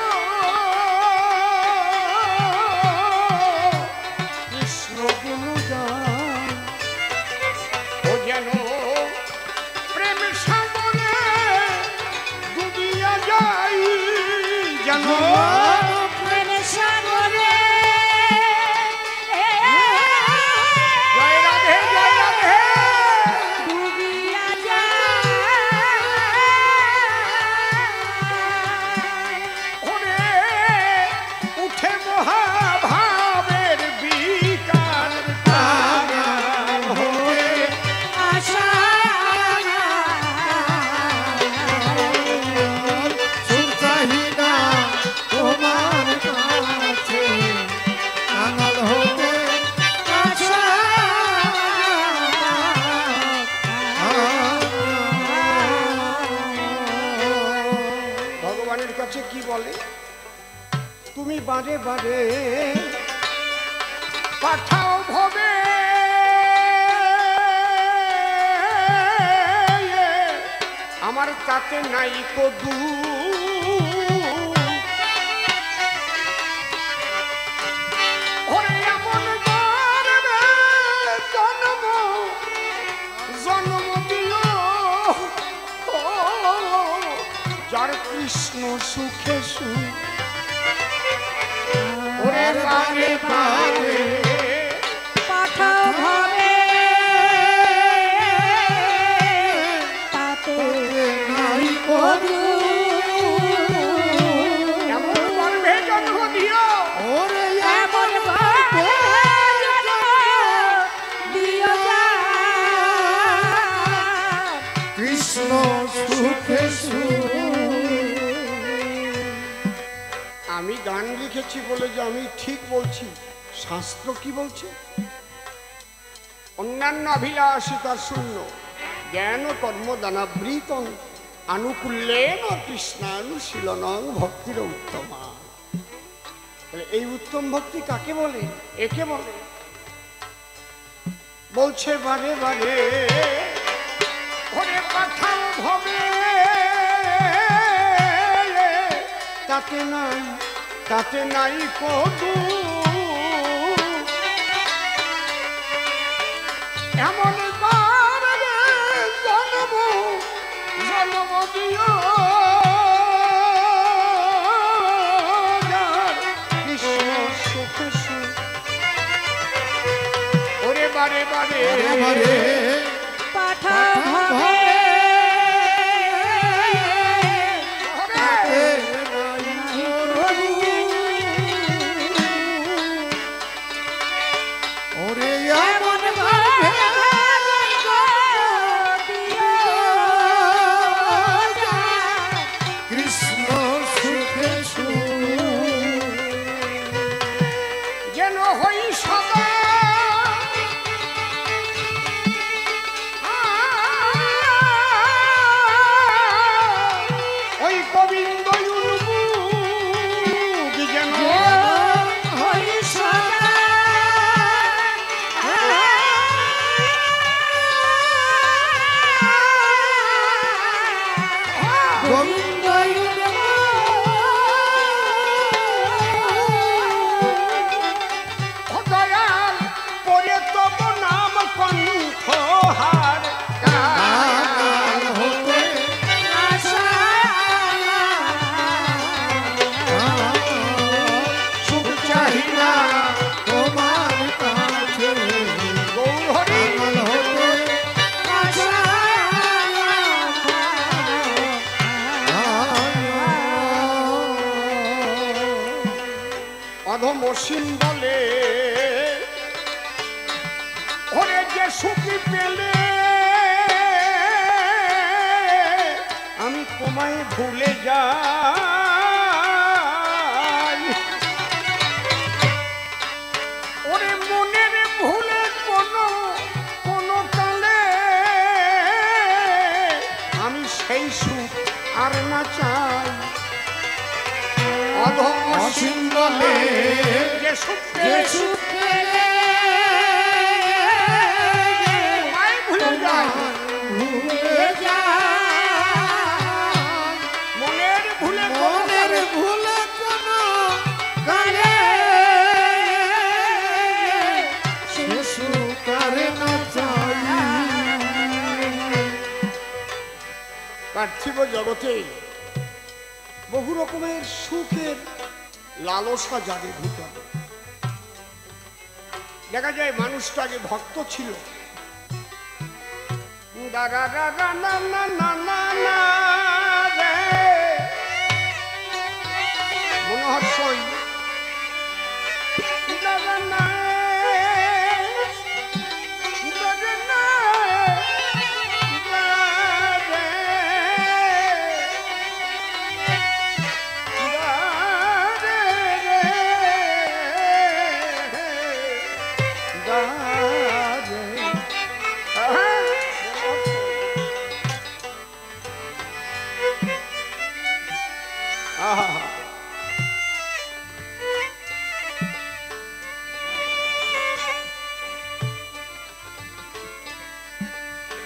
কৃষ্ণ গুণ গায়। ও যেন প্রেম সাগরে ডুবিয়া যাই, যেন প্রেম সাগরে জয় রাধে জয় রাধে ডুবিয়া যায়। ওরে উঠে মহাভাবের বিকার কারণ হয়ে আশা তোমার কাছে কাঙাল হতে আশা ভগবানের কাছে কি বলে? তুমি বারে বারে পাঠাও ভবে, আমার তাতে নাই কদু, ওরে এমন গর্বে জন্ম জন্ম দিও, ও যার কৃষ্ণ সুখে সুখ, ওরে বারে বারে পাঠা সুখে সুখ। আমি গান লিখেছি বলে যে আমি ঠিক বলছি, শাস্ত্র কি বলছে? অন্যান্য অভিলাষিতা শূন্য জ্ঞান কর্ম দানাবৃতং আনুকূল্যেন কৃষ্ণানুশীলনং ভক্তির উত্তমা। এই উত্তম ভক্তি কাকে বলে? একে বলে। বলছে বারে বারে ওরে পাঠাও ভবে, তাতে নাই কদু, এমন জন্ম জন্ম দিও কৃষ্ণ সুখে সুখ। ওরে বারে বারে বারে পাঠাও ভবে, ওরে এমন ভাবে কৃষ্ণ সুখে সুখ। যেন হই সদা ওই গোবিন্দ যেন হই সদা গোবিন্দ দয়াল পরে তব নাম কণ্ঠহার কাল হতে সুখ চাহি না তোমার কাছে, গৌরহরি কাল হতে অধমসীম বলে ওরে যে সুখী পেলে আমি তোমায় ভুলে যাই। ওরে মনের ভুলে কোনো কালে আমি সেই সুখ আর না চাই। অধমসীম বলে যে সুখ যে পেলে সুখ পেলে তোমায় ভুলে যাই। ভুলে যায়, মনের ভুলে মনের ভুলে কোনো কালে সে সুখ আর না চাই। পার্থিব জগতে বহু রকমের সুখের লালসা জাগে ভিতরে। দেখা যায় মানুষটা আগে ভক্ত ছিল, দারা দারা না না না না না রে মনোহরসই দারা না দারা না রে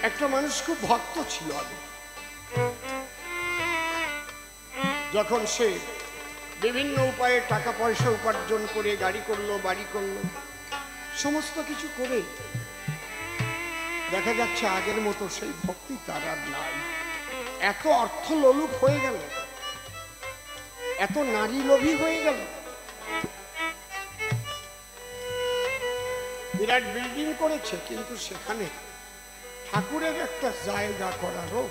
একটা মানুষ খুব ভক্ত ছিল আগে। যখন সে বিভিন্ন উপায়ে টাকা পয়সা উপার্জন করে গাড়ি করলো, বাড়ি করলো, সমস্ত কিছু করে দেখা যাচ্ছে আগের মতো সেই ভক্তি তার আর নাই। এত অর্থ লোলুপ হয়ে গেল, এত নারী লোভী হয়ে গেল। বিরাট বিল্ডিং করেছে, কিন্তু সেখানে ঠাকুরের একটা জায়গা করারও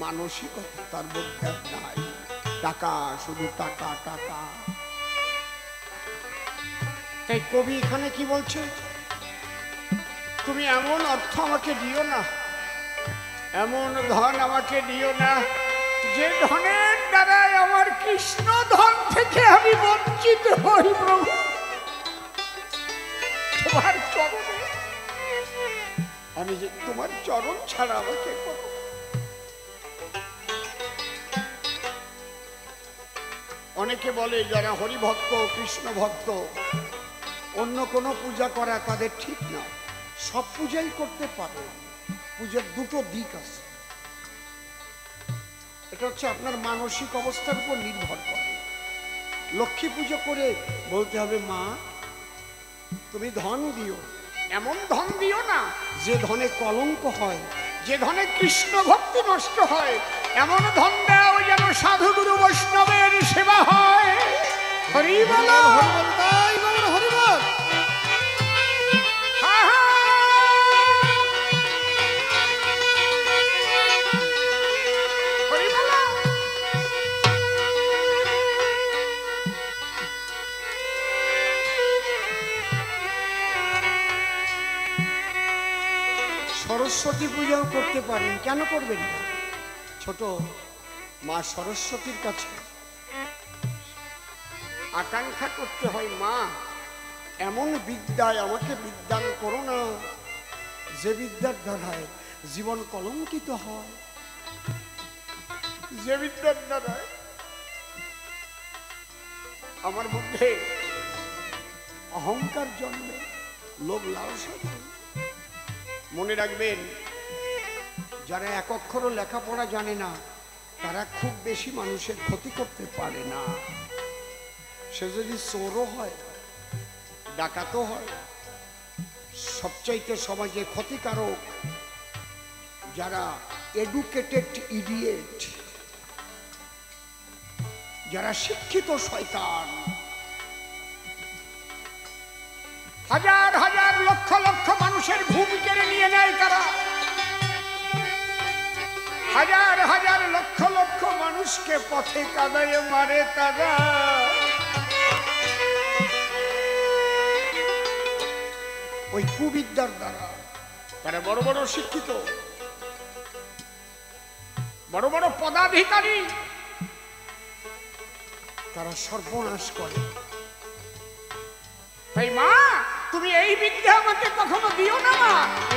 মানসিকতা তার মধ্যে আর নাই। টাকা, শুধু টাকা টাকা। তাই কবি এখানে কি বলছে? তুমি এমন অর্থ আমাকে দিও না এমন ধন আমাকে দিও না যে ধনের দ্বারাই আমার কৃষ্ণ ধন থেকে আমি বঞ্চিত হই প্রভু। তোমার চরণে আমি যে তোমার চরণ ছাড়া আমাকে করো। অনেকে বলে যারা হরিভক্ত কৃষ্ণ ভক্ত অন্য কোনো পূজা করা তাদের ঠিক না। সব পূজাই করতে পারে। পূজার দুটো দিক আছে। এটা হচ্ছে আপনার মানসিক অবস্থার উপর নির্ভর করে। লক্ষ্মী পুজো করে বলতে হবে মা তুমি ধন দিও, এমন ধন দিও না যে ধনে কলঙ্ক হয়, যে ধনে কৃষ্ণ ভক্তি নষ্ট হয়। এমন ধন দাও যেন সাধু গুরু বৈষ্ণবের সেবা হয়। হরি বল হরি বল। সরস্বতী পূজাও করতে পারেন, কেন করবেন না? ছোট মা সরস্বতীর কাছে আকাঙ্ক্ষা করতে হয়, মা এমন বিদ্যায় আমাকে বিদ্যান করো না যে বিদ্যার দ্বারায় জীবন কলঙ্কিত হয়, যে বিদ্যার দ্বারায় আমার মধ্যে অহংকার জন্মে, লোভ লালসা জন্মে। মনে রাখবেন, যারা এক অক্ষরও লেখাপড়া জানে না তারা খুব বেশি মানুষের ক্ষতি করতে পারে না। সে যদি চোরও হয়, ডাকাতও হয়, সবচাইতে সমাজে ক্ষতিকারক যারা এডুকেটেড ইডিয়েট, যারা শিক্ষিত শয়তান। হাজার হাজার লক্ষ লক্ষ মানুষের ঘুম কেড়ে নিয়ে নেয় তারা। হাজার হাজার লক্ষ লক্ষ মানুষকে পথে কাদায়ে মারে তারা। ওই কুবিদ্যার দ্বারা তারা বড় বড় শিক্ষিত, বড় বড় পদাধিকারী, তারা সর্বনাশ করে। তাই মা তুমি এই বিদ্যা আমাকে কখনো দিও না মা,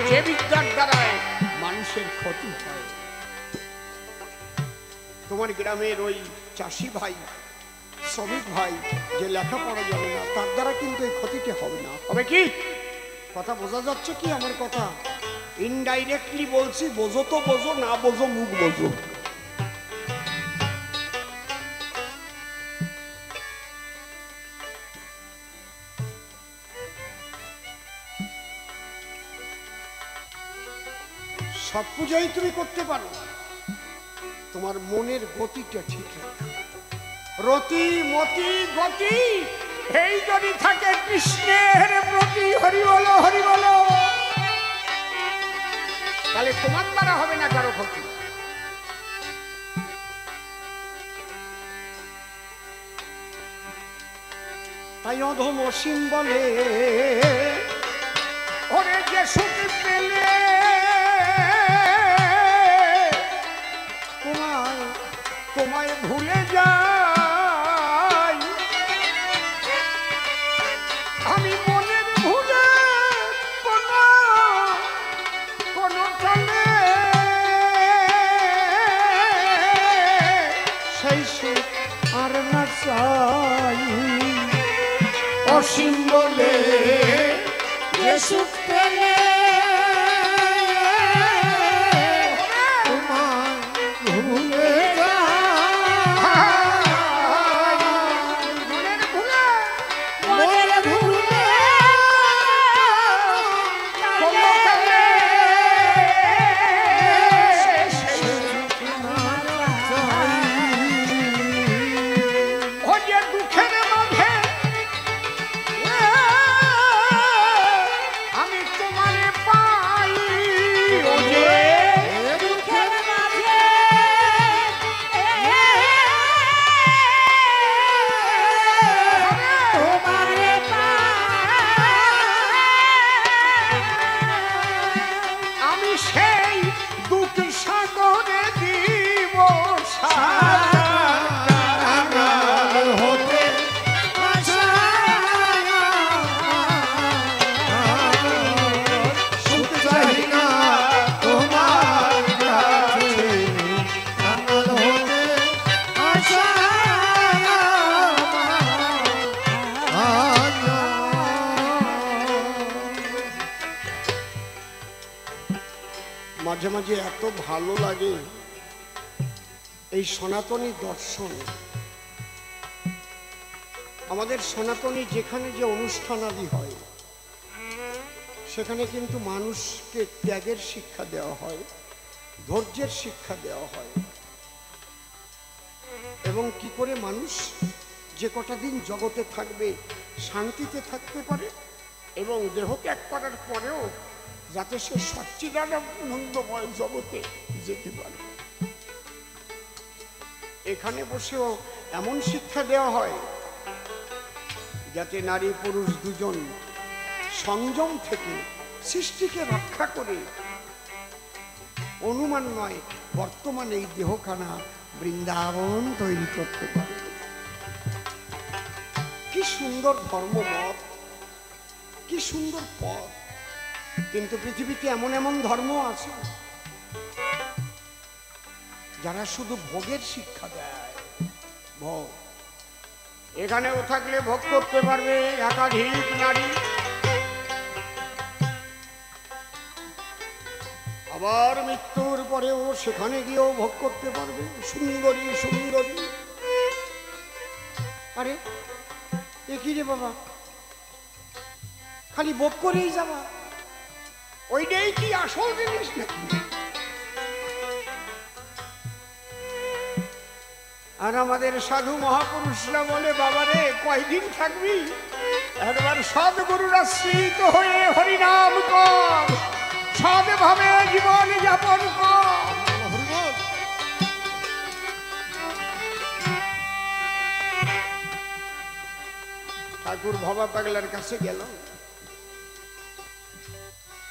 যে বিদ্যার দ্বারায় মানুষের ক্ষতি হয়। তোমার গ্রামের ওই চাষি ভাই, শ্রমিক ভাই যে লেখাপড়া জানে না, তার দ্বারা কিন্তু এই ক্ষতিটা হবে না। হবে কি? কথা বোঝা যাচ্ছে কি আমার কথা? ইনডাইরেক্টলি বলছি, বোঝো তো বোঝো, না বোঝো মুখ বোঝো। সব পূজাই তুমি করতে পারো, তোমার মনের গতিটা ঠিক রাখো। রতি মতি গতি এই যদি থাকে কৃষ্ণের প্রতি, হরি বলো হরি বলো, তাহলে তোমার দ্বারা হবে না কারো ক্ষতি। তাই অধম অসীম বলে ওরে যে সুখ পেলে তোমায় ভুলে যাই, আমি মনের ভুলে কোন কালে সেই সুখ আর না চাই। অসীম বলে যে সুখ পেলে মাঝে মাঝে এত ভালো লাগে এই সনাতনী দর্শন। আমাদের সনাতনী যেখানে যে অনুষ্ঠানাদি হয় সেখানে কিন্তু মানুষকে ত্যাগের শিক্ষা দেওয়া হয়, ধৈর্যের শিক্ষা দেওয়া হয়, এবং কি করে মানুষ যে কটা দিন জগতে থাকবে শান্তিতে থাকতে পারে এবং দেহ ত্যাগ করার পরেও যাতে সে সচ্চিদানন্দময় জগতে যেতে পারে। এখানে বসেও এমন শিক্ষা দেওয়া হয় যাতে নারী পুরুষ দুজন সংযম থেকে সৃষ্টিকে রক্ষা করে অনুমান নয় বর্তমানে এই দেহখানা বৃন্দাবন তৈরি করতে পারে। কি সুন্দর ধর্মমত, কি সুন্দর পথ। কিন্তু পৃথিবীতে এমন এমন ধর্ম আছে যারা শুধু ভোগের শিক্ষা দেয়। ভোগ, এখানেও থাকলে ভোগ করতে পারবে একাধিক নারী, আবার মৃত্যুর পরেও সেখানে গিয়েও ভোগ করতে পারবে সুন্দরী সুন্দরী। আরে এ কি রে বাবা, খালি ভোগ করেই যাবা, ওইটাই কি আসল জিনিস নাকি? আর আমাদের সাধু মহাপুরুষরা বলে, বাবারে কয়দিন থাকবি, একবার সদ্গুরুর আশ্রিত হয়ে হরিনাম কর, সৎভাবে জীবন যাপন কর। ঠাকুর ভবা পাগলার কাছে গেল,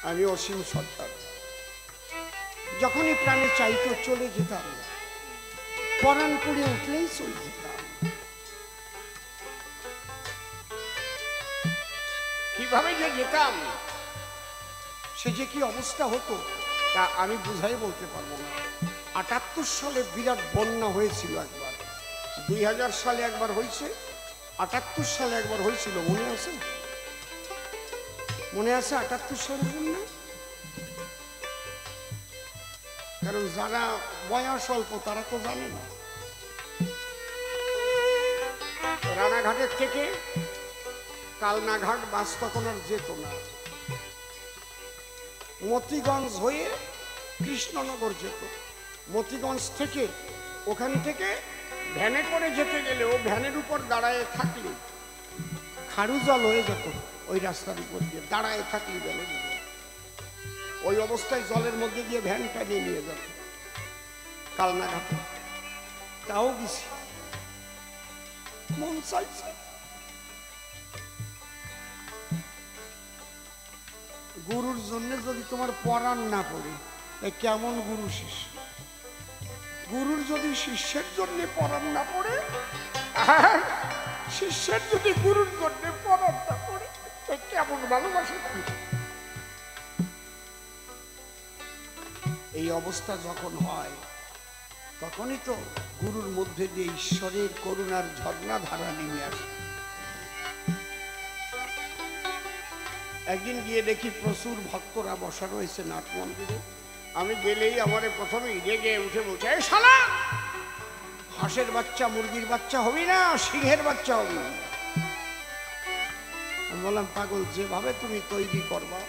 আমি অসীম সত্তার, যখনই প্রাণে চাইতো চলে যেতাম, পরাণ পুড়ে উঠলেই চলে যেতাম। কিভাবে যে যেতাম, সে যে কি অবস্থা হতো তা আমি বুঝাই বলতে পারবো না। ৭৮ সালে বিরাট বন্যা হয়েছিল একবার, ২০০০ সালে একবার হয়েছে, ৭৮ সালে একবার হয়েছিল, মনে আছে? মনে আছে ৭৮ সালের বন্যা? কারণ যারা বয়স অল্প তারা তো জানে না। রানাঘাটের থেকে কালনাঘাট বাস তখন আর যেত না, মতিগঞ্জ হয়ে কৃষ্ণনগর যেত। মতিগঞ্জ থেকে ওখান থেকে ভ্যানে করে যেতে গেলেও ভ্যানের উপর দাঁড়ায় থাকলে খারু জল হয়ে যেত। ওই রাস্তার উপর দিয়ে দাঁড়ায় থাকলে জল হয়ে যেত, ওই অবস্থায় জলের মধ্যে দিয়ে ভ্যানটা নিয়ে যেত কালনাঘাটে। তাও গেছি, মন চাইছে। গুরুর জন্য যদি তোমার পরাণ না পড়ে, কেমন গুরু শিষ্য? গুরুর যদি শিষ্যের জন্য পরাণ না পড়ে, আর শিষ্যের যদি গুরুর জন্য পরাণ না পড়ে, কেমন ভালোবাসা? এই অবস্থা যখন হয় তখনই তো গুরুর মধ্যে দিয়ে ঈশ্বরের করুণার ঝর্ণা ধারা নেমে আসে। একদিন গিয়ে দেখি প্রচুর ভক্তরা বসা রয়েছে নাট মন্দিরে। আমি গেলেই আমারে প্রথমে রেগে উঠে বলছে, এই শালা, হাঁসের বাচ্চা মুরগির বাচ্চা হবি না, সিংহের বাচ্চা হবি। আমি বললাম, পাগল, যেভাবে তুমি তৈরি করবা,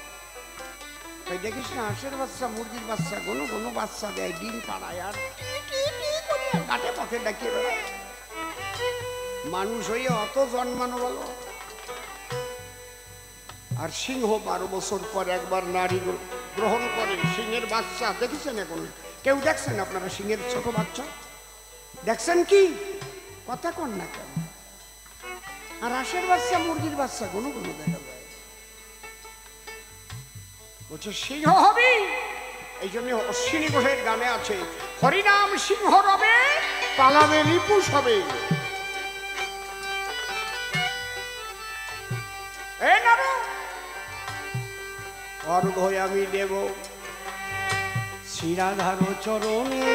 তাই দেখিস না হাঁসের বাচ্চা মুরগির বাচ্চা কোনো কোনো বাচ্চা দেয়, ডিম পাড়ায় আর ঘাটে পথে ডাকিয়ে বেড়ায়। মানুষ হয়ে অত জন্মানো বলো। আর সিংহ 12 বছর পর একবার নারী গ্রহণ করে। সিংহের বাচ্চা দেখেছেন? এখন কেউ দেখছেন আপনারা সিংহের ছোট বাচ্চা দেখছেন কি? কথা কন না কেন? আর হাঁসের বাচ্চা মুরগির বাচ্চা কোনো কোনো দেখা যায়। বলছে সিংহ হবি, এই জন্য অশ্বিনী ঘোষের গানে আছে, হরিনাম সিংহ রবে, পালাবে রিপুষ হবে। অর্ঘ আমি দেব শ্রীরাধার চরণে,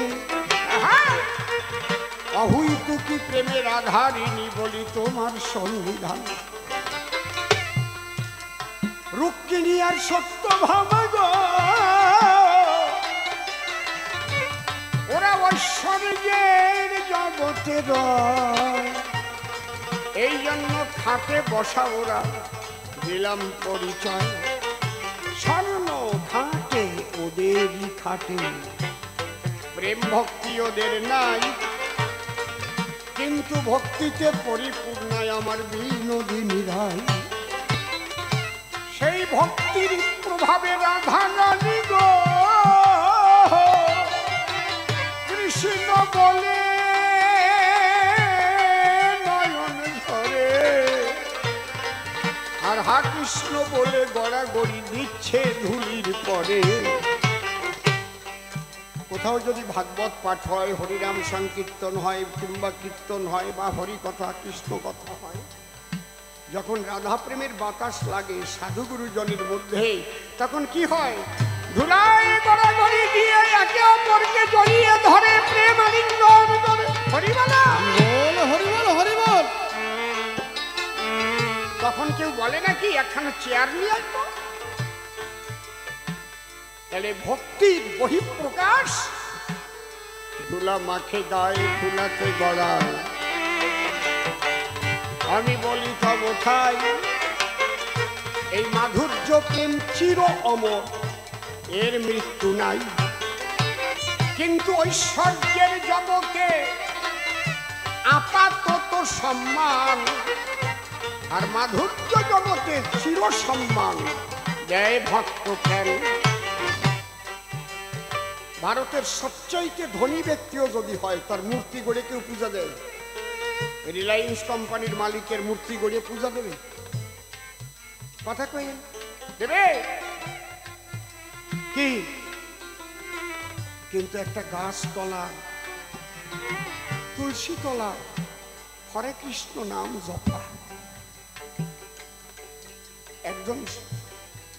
অহুইত কি প্রেমের আধারিণী বলি তোমার সন্নিধান। রুক্মিণী আর সত্য ভাব গো খাটে রয়, এই জন্য খাটে বসা ওরা দিলাম পরিচয়। স্বর্ণ ঘাটে ওদেরই খাটে, প্রেম ভক্তি ওদের নাই, কিন্তু ভক্তিতে পরিপূর্ণায় আমার বিনোদিনী রায়। সেই ভক্তির প্রভাবে রাধা রানী গো কৃষ্ণ বলে নয়ন ধরে, আর হা কৃষ্ণ বলে গড়াগড়ি দিচ্ছে ধুলির পরে। কোথাও যদি ভাগবত পাঠ হয়, হরিনাম সংকীর্তন হয়, কিংবা কীর্তন হয়, বা হরিকথা কৃষ্ণ কথা হয়, যখন রাধা প্রেমের বাতাস লাগে সাধু গুরুজনের মধ্যে, তখন কি হয়? ধুলাই গড়াগড়ি দিয়ে একে অপরকে জড়িয়ে ধরে, প্রেম আলিঙ্গন করে। হরিবলা হরিবল হরিবল হরিবল। তখন কেউ বলে নাকি একখানা চেয়ার নিয়ে আসবো? তাহলে ভক্তির বহিঃপ্রকাশ ধুলা মাখে গায়ে, ধুলাতে গড়ায়। আমি বলি তব ঠাই, এই মাধুর্য প্রেম চির অমর, এর মৃত্যু নাই। কিন্তু ঐশ্বর্যের জগতে আপাতত সম্মান, আর মাধুর্য জগতে চির সম্মান দেয় ভক্ত প্রেম। ভারতের সবচাইতে ধনী ব্যক্তিও যদি হয়, তার মূর্তি গড়ে কেউ পূজা দেয়? রিলায়েন্স কোম্পানির মালিকের মূর্তি গড়িয়ে পূজা দেবে? কথা কইেন দেবে কি? কিন্তু একটা গাছ তলা, তুলসী তলা হরে কৃষ্ণ নাম জপা একজন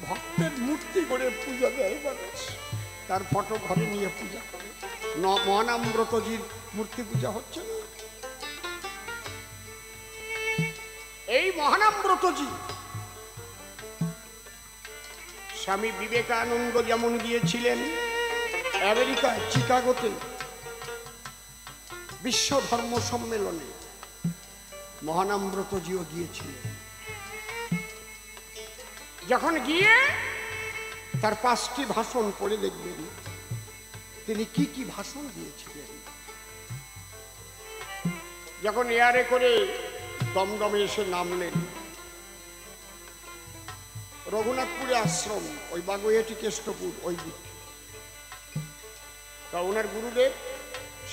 ভক্তের মূর্তি গড়ে পূজা দেয় মানুষ, তার ফটো ঘরে নিয়ে পূজা করে। মহানামব্রতজির মূর্তি পূজা হচ্ছে না? এই মহানামব্রতজি স্বামী বিবেকানন্দ যেমন গিয়েছিলেন আমেরিকায় চিকাগোতে বিশ্ব ধর্ম সম্মেলনে, মহানামব্রতজিও গিয়েছিলেন। যখন গিয়ে তার 5টি ভাষণ পড়ে দেখবেন তিনি কি কি ভাষণ দিয়েছিলেন। যখন এয়ারে করে দমদমে এসে নামলেন, রঘুনাথপুরে আশ্রম, ওই বাগুইহাটি কেষ্টপুর ওই দিক, তা ওনার গুরুদেব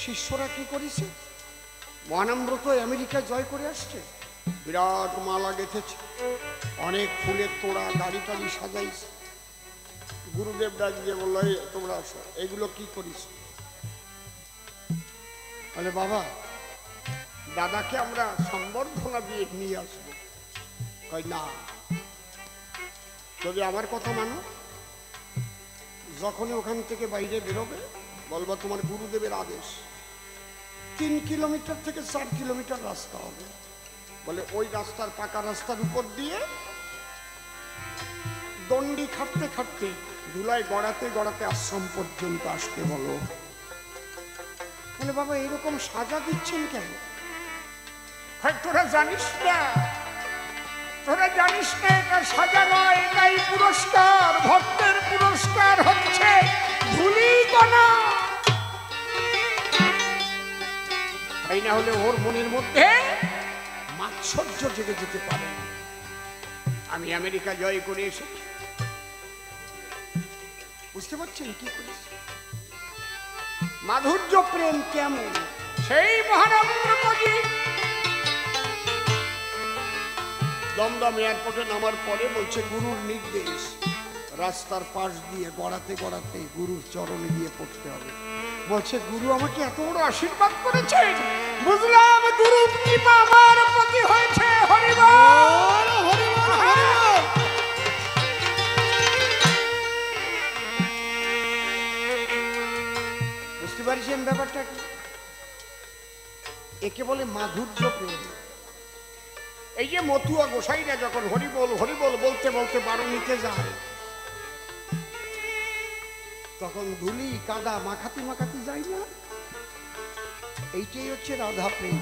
শিষ্যরা কি করেছে? মহানামব্রত আমেরিকা জয় করে আসছে, বিরাট মালা গেঁথেছে, অনেক ফুলের তোড়া, গাড়ি টাড়ি সাজাইছে। গুরুদেব ডাক দিয়ে বললো, তোমরা আসো, এগুলো কি করিস? বলে বাবা, দাদাকে আমরা সম্বর্ধনা দিয়ে নিয়ে আসবো। কই না, যদি আমার কথা মানো, যখনই ওখান থেকে বাইরে বেরোবে বলবো তোমার গুরুদেবের আদেশ, 3 কিলোমিটার থেকে 4 কিলোমিটার রাস্তা হবে, বলে ওই রাস্তার পাকা রাস্তার উপর দিয়ে দণ্ডি খাটতে খাটতে ধুলায় গড়াতে গড়াতে আশ্রম পর্যন্ত আসতে বলো। বলে বাবা এরকম সাজা দিচ্ছেন কেন? তোরা জানিস না, তোরা জানিস না এটা সাজা নয়, এটাই পুরস্কার। ভক্তের পুরস্কার হচ্ছে ধূলিকণা। তাই না হলে ওর মনের মধ্যে মাৎসর্য জেগে যেতে পারে। আমি আমেরিকা জয় করে এসেছি, বুঝতে পারছেন কি করেছি? মাধুর্য প্রেম কেমন? সেই মহানামব্রতজি দমদম এয়ারপোর্টে নামার পরে বলছে গুরুর নির্দেশ, রাস্তার পাশ দিয়ে গড়াতে গড়াতে গুরুর চরণে গিয়ে পড়তে হবে। বলছে গুরু আমাকে এত বড় আশীর্বাদ করেছেন, বুঝলাম গুরু কৃপা আমার প্রতি হয়েছে। হরিবল হরিবল হরিবল। বুঝতে পারছেন ব্যাপারটা কি? একে বলে মাধুর্য প্রেম। এই যে মতুয়া গোসাইরা যখন হরিবল হরিবল বলতে বলতে বারুণীতে যায়, তখন ধুলি কাদা মাখাতি মাখাতি যায় না? এইটাই হচ্ছে রাধা প্রেম।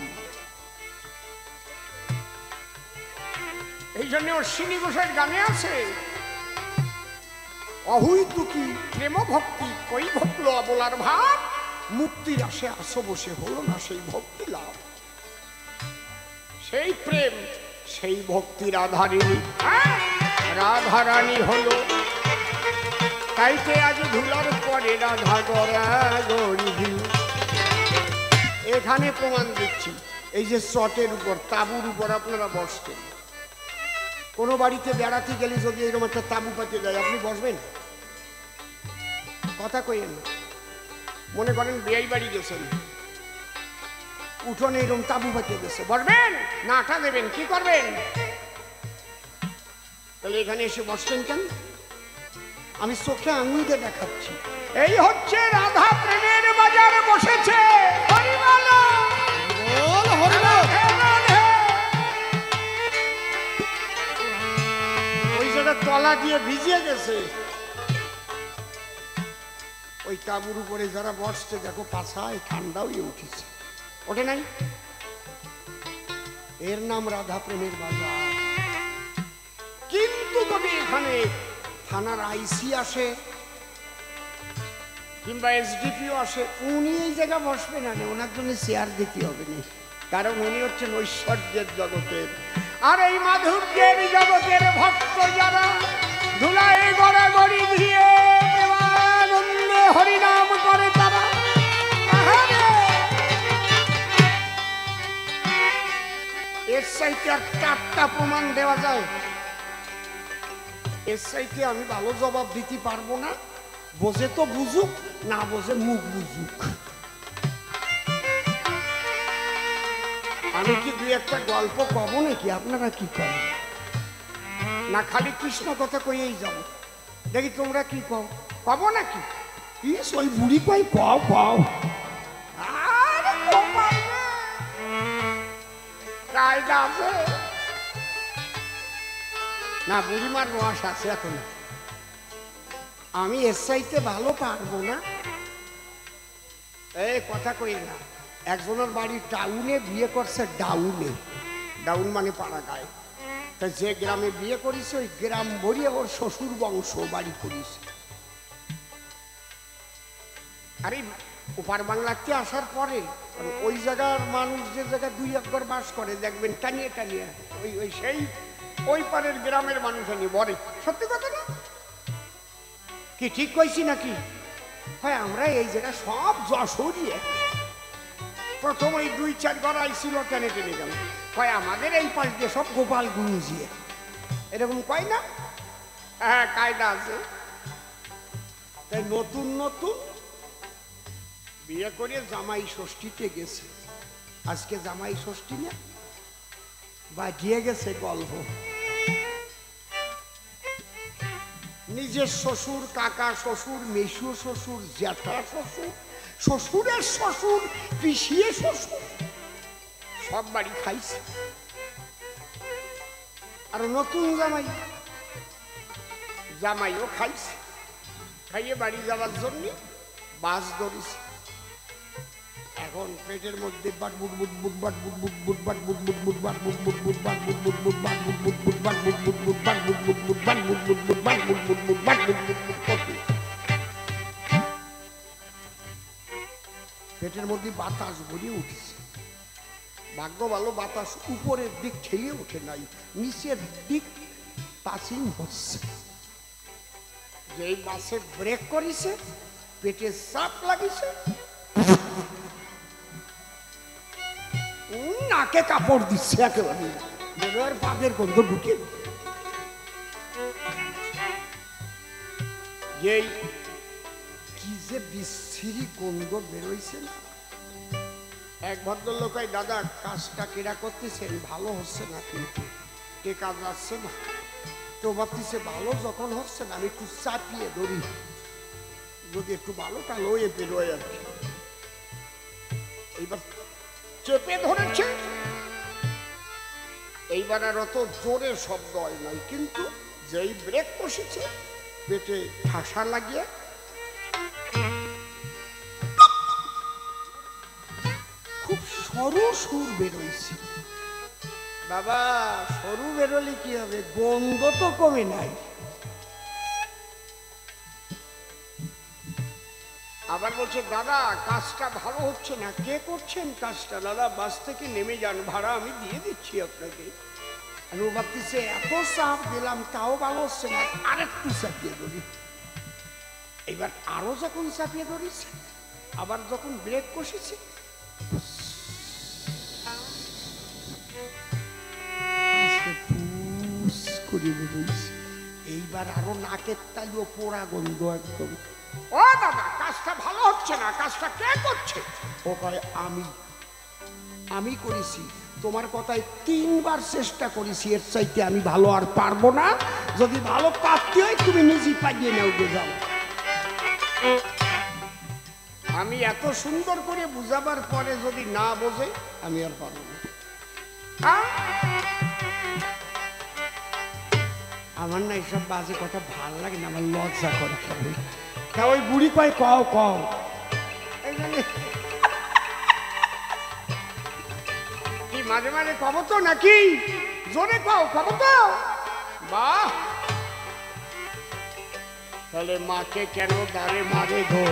এই জন্য অশ্বিনী ঘোষের গানে আছে, অহুই তুকি প্রেম ভক্তি কই ভক্ল অবলার ভাব, মুক্তির আসে আসো বসে হলো না সেই ভক্তি লাভ। সেই প্রেম সেই ভক্তি রাধারিণী, রাধারানী হলো, তাইতে আজ ধুলার পরে রাধা গড়ি। এখানে প্রমাণ দিচ্ছি, এই যে চটের উপর তাঁবুর উপর আপনারা বসছেন, কোনো বাড়িতে বেড়াতে গেলে যদি এরকম একটা তাঁবু পাতে দেয় আপনি বসবেন? কথা কইেন। মনে করেন বিয়ে বাড়ি গেছেন, উঠোনে এরকম তাঁবু পাতে গেছে, বসবেন না আটা দেবেন? কি করবেন? তাহলে এখানে এসে বসছেন কেন? আমি চোখে আঙুল দিয়ে দেখাচ্ছি, এই হচ্ছে রাধা প্রেমের বাজার বসেছে। ওই জায়গা তলা দিয়ে ভিজিয়ে গেছে, ওই তাঁবুর উপরে যারা বসছে দেখো পাছায় ঠান্ডাও উঠেছে, ওঠে নাই? এর নাম রাধা প্রেমের বাজার। কিন্তু যদি এখানে থানার আইসি আসে কিংবা এসডিপিও আসে, উনি এই জায়গা বসবে না, ওনার জন্য চেয়ার দিতে হবে না, কারণ উনি হচ্ছেন ঐশ্বর্যের জগতের আর এই মাধুর্যের জগতের ভক্ত যারা ধুলায় গড়াগড়ি দিয়ে আনন্দে হরিনাম করে তারা। এর চাইতে আর চারটা প্রমাণ দেওয়া যায়, এর চাইতে আমি ভালো জবাব দিতে পারবো না। বোঝে তো বুঝুক, না বোঝে মুখ বুঝুক। আমি কি দুই একটা গল্প কব নাকি? আপনারা কি করেন? না খালি কৃষ্ণ কথা কইয়েই যাবো? দেখি তোমরা কি কও, কব নাকি? কি ওই বুড়ি কই কও কও। কায়দা আছে না, বুড়িমার বয়স আছে এখন। আমি এর চাইতে ভালো পারবো না। এই কথা কই না, একজনের বাড়ি টাউনে, বিয়ে করছে ডাউনে, ডাউন মানে পাড়া গায়ে। তা যে গ্রামে বিয়ে করেছে ওই গ্রাম ভরিয়ে ওর শ্বশুর বংশ বাড়ি করেছে। আরে ওপার বাংলাতে আসার পরে ওই জায়গার মানুষ যে জায়গায় দুই একবার বাস করে দেখবেন টানিয়ে টানিয়ে ওই ওই সেই ওই পারের গ্রামের মানুষ আনি বলে। সত্যি কথা না কি? ঠিক কইছি নাকি? হয় আমরা এই জায়গা সব যশোরিয়ে প্রথম ওই দুই চার ঘর আইছিল, টেনে টেনে গেল। হয় আমাদের এই পাশ দিয়ে সব গোপাল গুঞ্জিয়ে, এরকম কয় না? হ্যাঁ, কায়দা আছে। তাই নতুন নতুন বিয়ে করে জামাই ষষ্ঠীতে গেছে। আজকে জামাই ষষ্ঠী না, বাজিয়ে গেছে গল্প। নিজের শ্বশুর, কাকা শ্বশুর, মেসু শ্বশুর, জ্যাঠা শ্বশুর, শ্বশুরের শ্বশুর, পিসিয়ে শ্বশুর, সব বাড়ি খাইছে। আর নতুন জামাই, জামাইও খাইছে। খাইয়ে বাড়ি যাওয়ার জন্য বাস ধরেছে। এখন পেটের মধ্যে বাট বুট বুট বুট বাট বুট বুট বুট বাট বুট বুট বুট বাট বুট বুট বুট বাট বুট বুট বুট বাট বুট বুট বুট বাট বুট বুট বুট বাট বুট বুট বুট বাট বুট বুট বুট বাট বুট বুট বুট বাট বুট বুট বুট করতে পেটের মধ্যে বাতাস ভরে উঠেছে। ভাগ্য ভালো বাতাস উপরের দিক ঠেলে ওঠে নাই, নিচের দিক পাসিং হচ্ছে। যেই বাসে ব্রেক করেছে পেটে চাপ লাগিছে, নাকে কাপড় দিচ্ছে একেবারে, বেরোয়ার পাদের গন্ধ ঢুকে। এই কি যে বিশ্রী গন্ধ বেরোইছে না। এক ভদ্রলোক, দাদা কাজটা কেরা করতেছেন, ভালো হচ্ছে না, কিন্তু কে কাজ আসছে না তো ভাবতেছে ভালো যখন হচ্ছে না আমি একটু চাপিয়ে ধরি, যদি একটু ভালো কালো হয়ে বেরোয় আর কি। এইবার চেপে ধরেছে, এইবার আর অত জোরে শব্দ হয় নাই, কিন্তু যেই ব্রেক বসেছে পেটে ঠাসা লাগিয়ে সরু সুর বেরোইছে। বাবা সরু বেরোলে কি হবে, গন্ধ তো কমে নাই। আবার বলছে দাদা কাজটা ভালো হচ্ছে না। কে করছেন কাজটা? দাদা বাস থেকে নেমে যান, ভাড়া আমি দিয়ে দিচ্ছি আপনাকে। আর ও ভাবতেছে এত চাপ দিলাম তাও ভালো হচ্ছে না, আরেকটু চাপিয়ে ধরি। এবার আরো যখন চাপিয়ে ধরেছে, আবার যখন ব্রেক কষেছে, এইবার আরো নাকের তালিও পোড়া গন্ধ একদম। ও দাদা কাজটা ভালো হচ্ছে না, কাজটা কে করছে? ও কয় আমি করেছি। তোমার কথায় 3 বার চেষ্টা করেছি, এর চাইতে আমি ভালো আর পারবো না। যদি ভালো পারতে হয় তুমি নিজে পাইয়ে নাও, যাও। আমি এত সুন্দর করে বুঝাবার পরে যদি না বোঝে আমি আর পারবো না। আমার না এইসব বাজে কথা ভাল লাগে না, আমার লজ্জা করে। ওই বুড়ি কয় কও কও, কি মাঝে মাঝে কব তো নাকি? জোরে কও, কব তো। বাহ, তাহলে মাকে কেন দাঁড়ে মারে গো?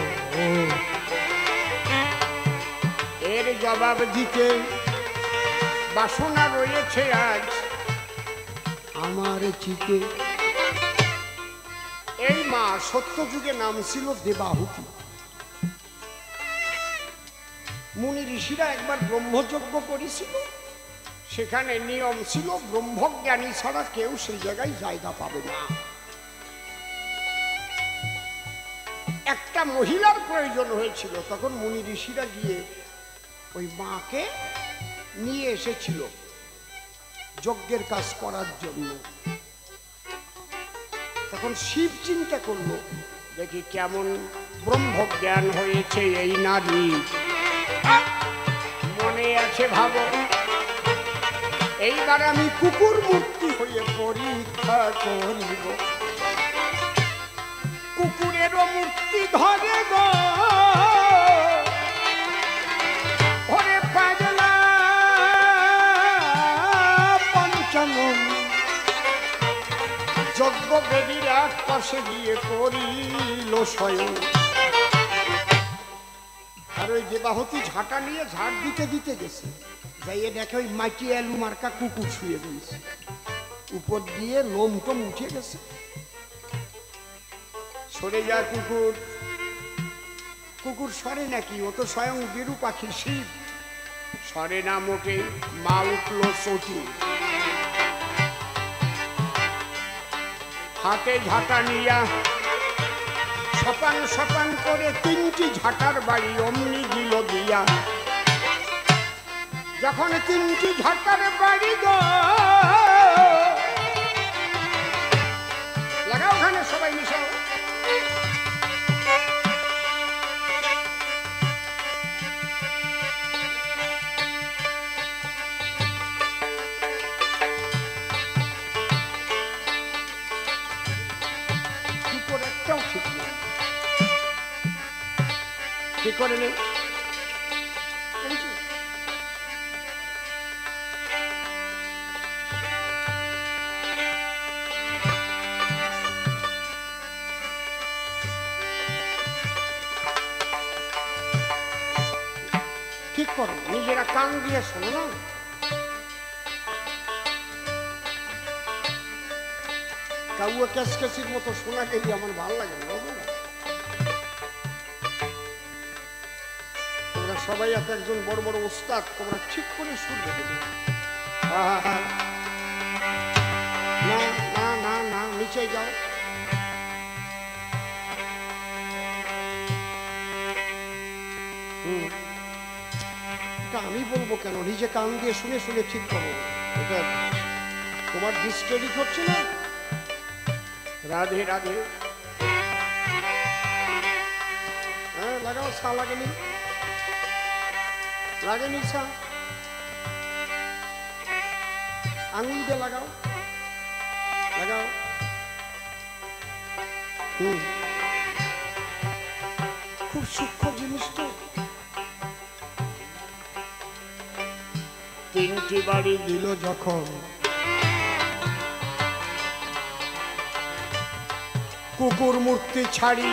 এর জবাব দিতে বাসনা রয়েছে আজ আমার চিতে। এই মা সত্য যুগে নাম ছিল দেবাহুতি। মুনি ঋষিরা একবার ব্রহ্মযজ্ঞ করেছিল, সেখানে নিয়ম ছিল ব্রহ্মজ্ঞানী ছাড়া কেউ সেই জায়গায় জায়গা পাবে না। একটা মহিলার প্রয়োজন হয়েছিল, তখন মুনি ঋষিরা গিয়ে ওই মাকে নিয়ে এসেছিল যজ্ঞের কাজ করার জন্য। তখন শিব চিন্তা করলো, দেখি কেমন ব্রহ্মজ্ঞান হয়েছে এই নারী, মনে আছে ভাবো, এইবার আমি কুকুর মূর্তি হয়ে পরীক্ষা করিব। কুকুরেরও মূর্তি ধরে গো, ওরে পাগলা পঞ্চমন। যজ্ঞ বেদির এক পাশে গিয়ে করিল স্বয়ং। আর ওই দেবাহুতি ঝাঁটা নিয়ে ঝাড় দিতে দিতে গেছে, যাইয়ে দেখে ওই মাটি আলু মার্কা কুকুর শুয়ে রয়েছে, উপর দিয়ে লোম টোম উঠে গেছে। সরে যায় কুকুর। কুকুর সরে নাকি? ও তো স্বয়ং বিরু পাখি শিব। সরে না মোটে, মা উঠল চটি। হাতে ঝাঁটা নিয়া সপান সপান করে 3টি ঝাঁটার বাড়ি অমনি দিল দিয়া। যখন 3টি ঝাঁটার বাড়ি গো, লাগাও ওখানে সবাই মিশাও। একটাও ঠিক নেই, ঠিক করে নেই। ঠিক করো, নিজেরা কান দিয়ে শোনো না। কাউয়া ক্যাসক্যাসির মতো শোনা গেলে আমার ভালো লাগে না। তোমরা সবাই এক একজন বড় বড় ওস্তাদ, তোমরা ঠিক করে সুর দেবে। না না না না, নিচে যাও। এটা আমি বলবো কেন? নিজে কান দিয়ে শুনে শুনে ঠিক করো। এটা তোমার ডিসক্রেডিট হচ্ছে না। রাধে রাধে। হ্যাঁ লাগাও, ছা লাগেনি, লাগেনি ছা, আঙুল দিয়ে লাগাও, লাগাও। খুব সূক্ষ্ম জিনিস তো। তিনটি বাড়ি দিল যখন, কুকুর মূর্তি ছাড়ি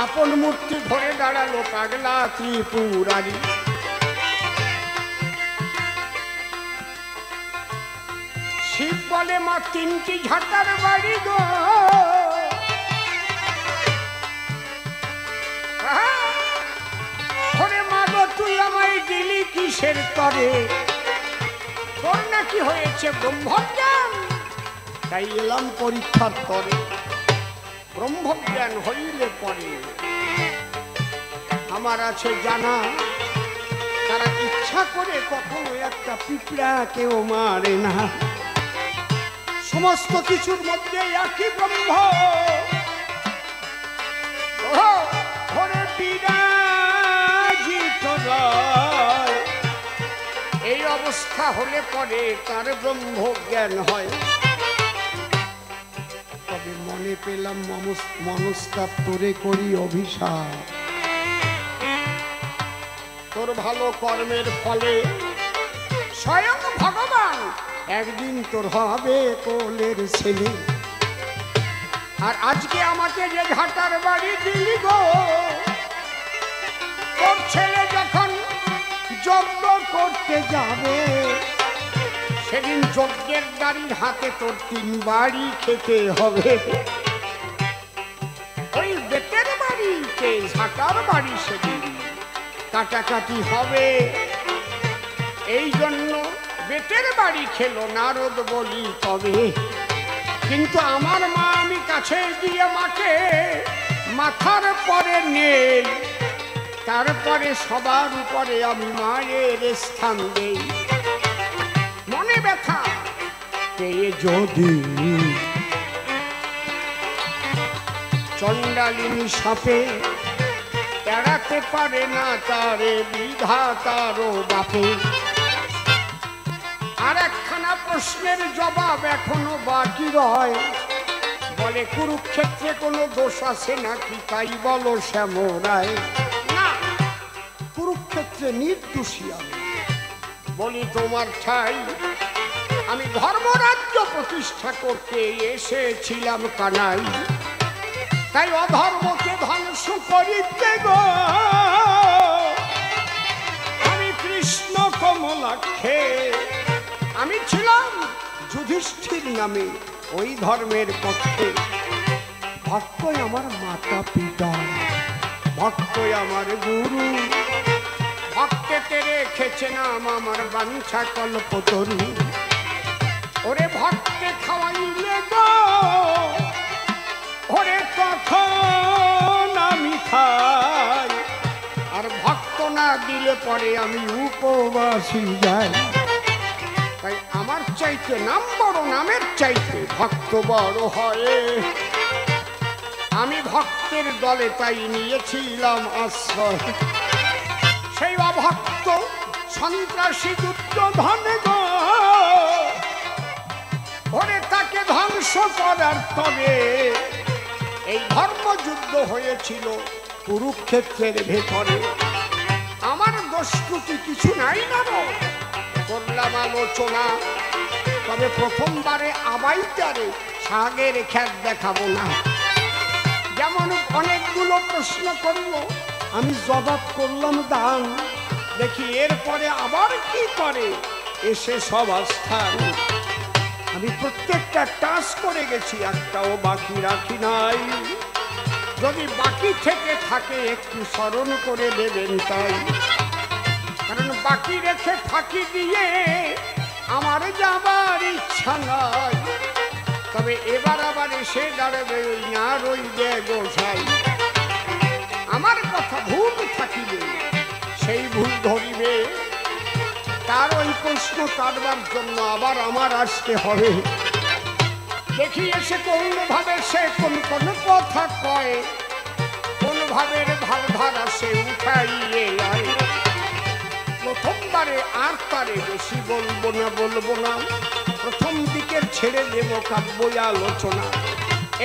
আপন মূর্তি ধরে দাঁড়ালো পাগলা ত্রিপুরারি। শিব বলে মা তিনটি ঝাঁটার বাড়ি গো, ওরে মা গো তুই আমায় দিলি কিসের তরে, তোর নাকি হয়েছে ব্রহ্মজ্ঞান, তাই এলাম পরীক্ষার তরে। ব্রহ্মজ্ঞান হইলে পরে আমার আছে জানা, তারা ইচ্ছা করে কখনো একটা পিঁপড়া কেউ মারে না। সমস্ত কিছুর মধ্যে একই ব্রহ্ম ওরে বিরাজিত রয়। এই অবস্থা হলে পরে তার ব্রহ্ম জ্ঞান হয়। তবে মনে পেলাম মনস্তাপ তোরে করি অভিশাপ, তোর ভালো কর্মের ফলে স্বয়ং ভগবান একদিন তোর হবে কোলের ছেলে। আর আজকে আমাকে যে ঘাটার বাড়ি দিলি গো, তোর ছেলে যখন যজ্ঞ করতে যাবে, সেদিন যজ্ঞের দাড়ির হাতে তোর 3 বাড়ি খেতে হবে। ওই বেতের বাড়িতে ঝাঁটার বাড়ি সেদিন কাটাকাটি হবে। এই জন্য বেতের বাড়ি খেলো নারদ বলি তবে। কিন্তু আমার মা, আমি কাছে গিয়ে মাকে মাথার পরে নেই, তারপরে সবার উপরে আমি মায়ের স্থান দেই। মনে ব্যথা পেয়ে যদি চণ্ডালিনী সাপে এড়াতে পারে না তারে বিধাতারও বাপে। আর একখানা প্রশ্নের জবাব এখনো বাকি রয়, বলে কুরুক্ষেত্রে কোনো দোষ আছে নাকি, তাই বলো শ্যামরায়। না, কুরুক্ষেত্রে নির্দোষী আমি। বলি তোমার ঠাই, আমি ধর্মরাজ্য প্রতিষ্ঠা করতে এসেছিলাম কানাই, তাই অধর্মকে ধ্বংস করিতে গো আমি কৃষ্ণ কমলাক্ষে। আমি ছিলাম যুধিষ্ঠির নামে ওই ধর্মের পক্ষে। ভক্তই আমার মাতা পিতা, ভক্তই আমার গুরু, ভক্তেতে রেখেছে নাম আমার বাঞ্ছা কল্পতরু। ওরে ভক্তে খাওয়াইলে গো ওরে তখন আমি খাই, আর ভক্ত না দিলে পরে আমি উপবাসী যাই। তাই আমার চাইতে নাম বড়, নামের চাইতে ভক্ত বড় হয়। আমি ভক্তের দলে তাই নিয়েছিলাম আশ্রয়। সেই অভক্ত সন্ত্রাসী দুর্যোধন গো, ওরে তাকে ধ্বংস করার তবে এই ধর্মযুদ্ধ হয়েছিল কুরুক্ষেত্রের ভেতরে। আমার দোষ ত্রুটি কিছু নাই না, করলাম আলোচনা। তবে প্রথমবারে আবাইটারে সাগের খ্যাত দেখাবো না। যেমন অনেকগুলো প্রশ্ন করলো, আমি জবাব করলাম দান, দেখি এরপরে আবার কি করে এসে সব আস্থান। আমি প্রত্যেকটা টাচ করে গেছি, একটাও বাকি রাখি নাই। যদি বাকি থেকে থাকে একটু স্মরণ করে দেবেন তাই, কারণ বাকি রেখে ফাঁকি দিয়ে আমার যাবার ইচ্ছা নাই। তবে এবার আবার এসে দাঁড়াবে ওই না রই দে গোসাই। আমার কথা ভুল থাকিবে সেই ভুল ধরিবে, তার ওই প্রশ্ন কাটবার জন্য আবার আমার আসতে হবে। দেখি এসে কোনভাবে সে কোন কোন কথা কয়, কোন ভাবের ভাবধারা সে উঠাইয়ে লয়। প্রথমবারে আর তারে বেশি বলবো না, প্রথম দিকের ছেড়ে দেব কাব্য আলোচনা।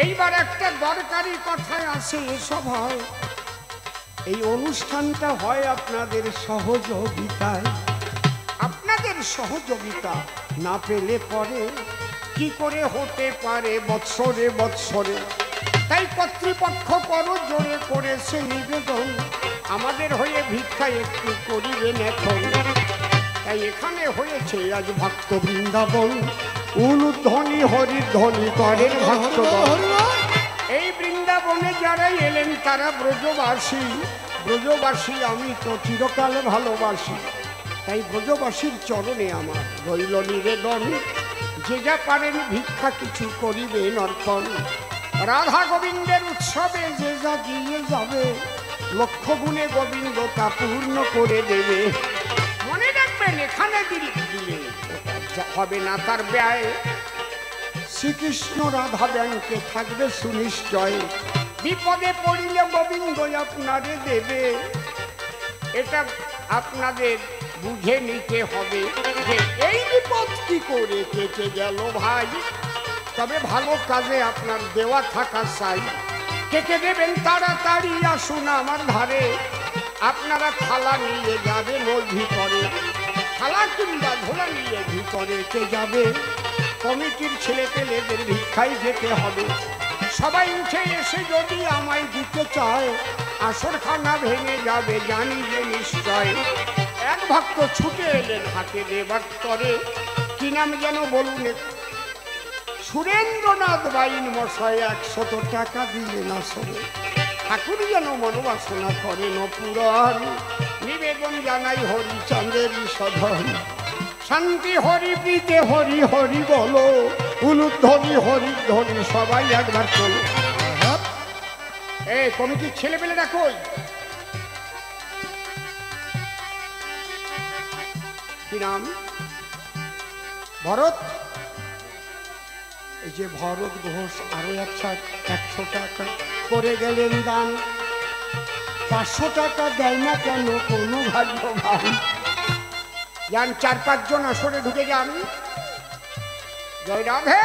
এইবার একটা দরকারি কথায় আসে, এসব হয়, এই অনুষ্ঠানটা হয় আপনাদের সহযোগিতায়। সহযোগিতা না পেলে পরে কি করে হতে পারে বৎসরে বৎসরে। তাই কর্তৃপক্ষ করো জোরে করেছে নিবেদন, আমাদের হয়ে ভিক্ষা একটু করিবেন এখন। তাই এখানে হয়েছে আজ ভক্ত বৃন্দাবন, উলুধ্বনি হরিধ্বনি করেন ভক্তগণ। এই বৃন্দাবনে যারা এলেন তারা ব্রজবাসী, ব্রজবাসী আমি তো চিরকাল ভালোবাসি। তাই ব্রজবাসীর চরণে আমার রইল নিবেদন, যে যা পারেন ভিক্ষা কিছু করিবেন অর্পণ। রাধা গোবিন্দের উৎসবে যে যা দিয়ে যাবে, লক্ষ গুণে গোবিন্দ তা পূর্ণ করে দেবে। মনে রাখবেন এখানে দিলে হবে না তার ব্যয়, শ্রীকৃষ্ণ রাধা ব্যাংকে থাকবে সুনিশ্চয়। বিপদে পড়িলে গোবিন্দ আপনারে দেবে, এটা আপনাদের বুঝে নিতে হবে যে এই বিপদ কি করে কেটে গেল ভাই। তবে ভালো কাজে আপনার দেওয়া থাকা চাই, কেটে দেবেন তাড়াতাড়ি আসুন আমার ধারে। আপনারা থালা নিয়ে যাবেন ওই ভিতরে, থালা কিংবা ঝোলা নিয়ে ভিতরে কে যাবে। কমিটির ছেলে পেলেদের ভিক্ষায় যেতে হবে। সবাই উঠে এসে যদি আমায় দিতে চায়, আসরখানা ভেঙে যাবে জানি যে নিশ্চয়। এক ভক্ত ছুটে এলেন হাতে দেবার তরে, কি নাম যেন বলুন, সুরেন্দ্রনাথ বাইন মশাই 100 টাকা দিলেন আসরে। ঠাকুর যেন মনোবাসনা করেন পুরাণ, নিবেদন জানাই হরিচন্দ্রের সধন। শান্তি হরি প্রীতে হরি হরি বলো, উলুধ্বনি হরিধ্বনি সবাই একবার চলো। এই কমিটির ছেলে পেলে রাখোই, কি নাম? ভরত। এই যে ভরত ঘোষ আরো 100 টাকা করে গেলেন দান। 500 টাকা দেয় না কেন কোনো ভাগ্যবান? যান 4-5 জন আসরে ঢুকে যান। জয় রাধে।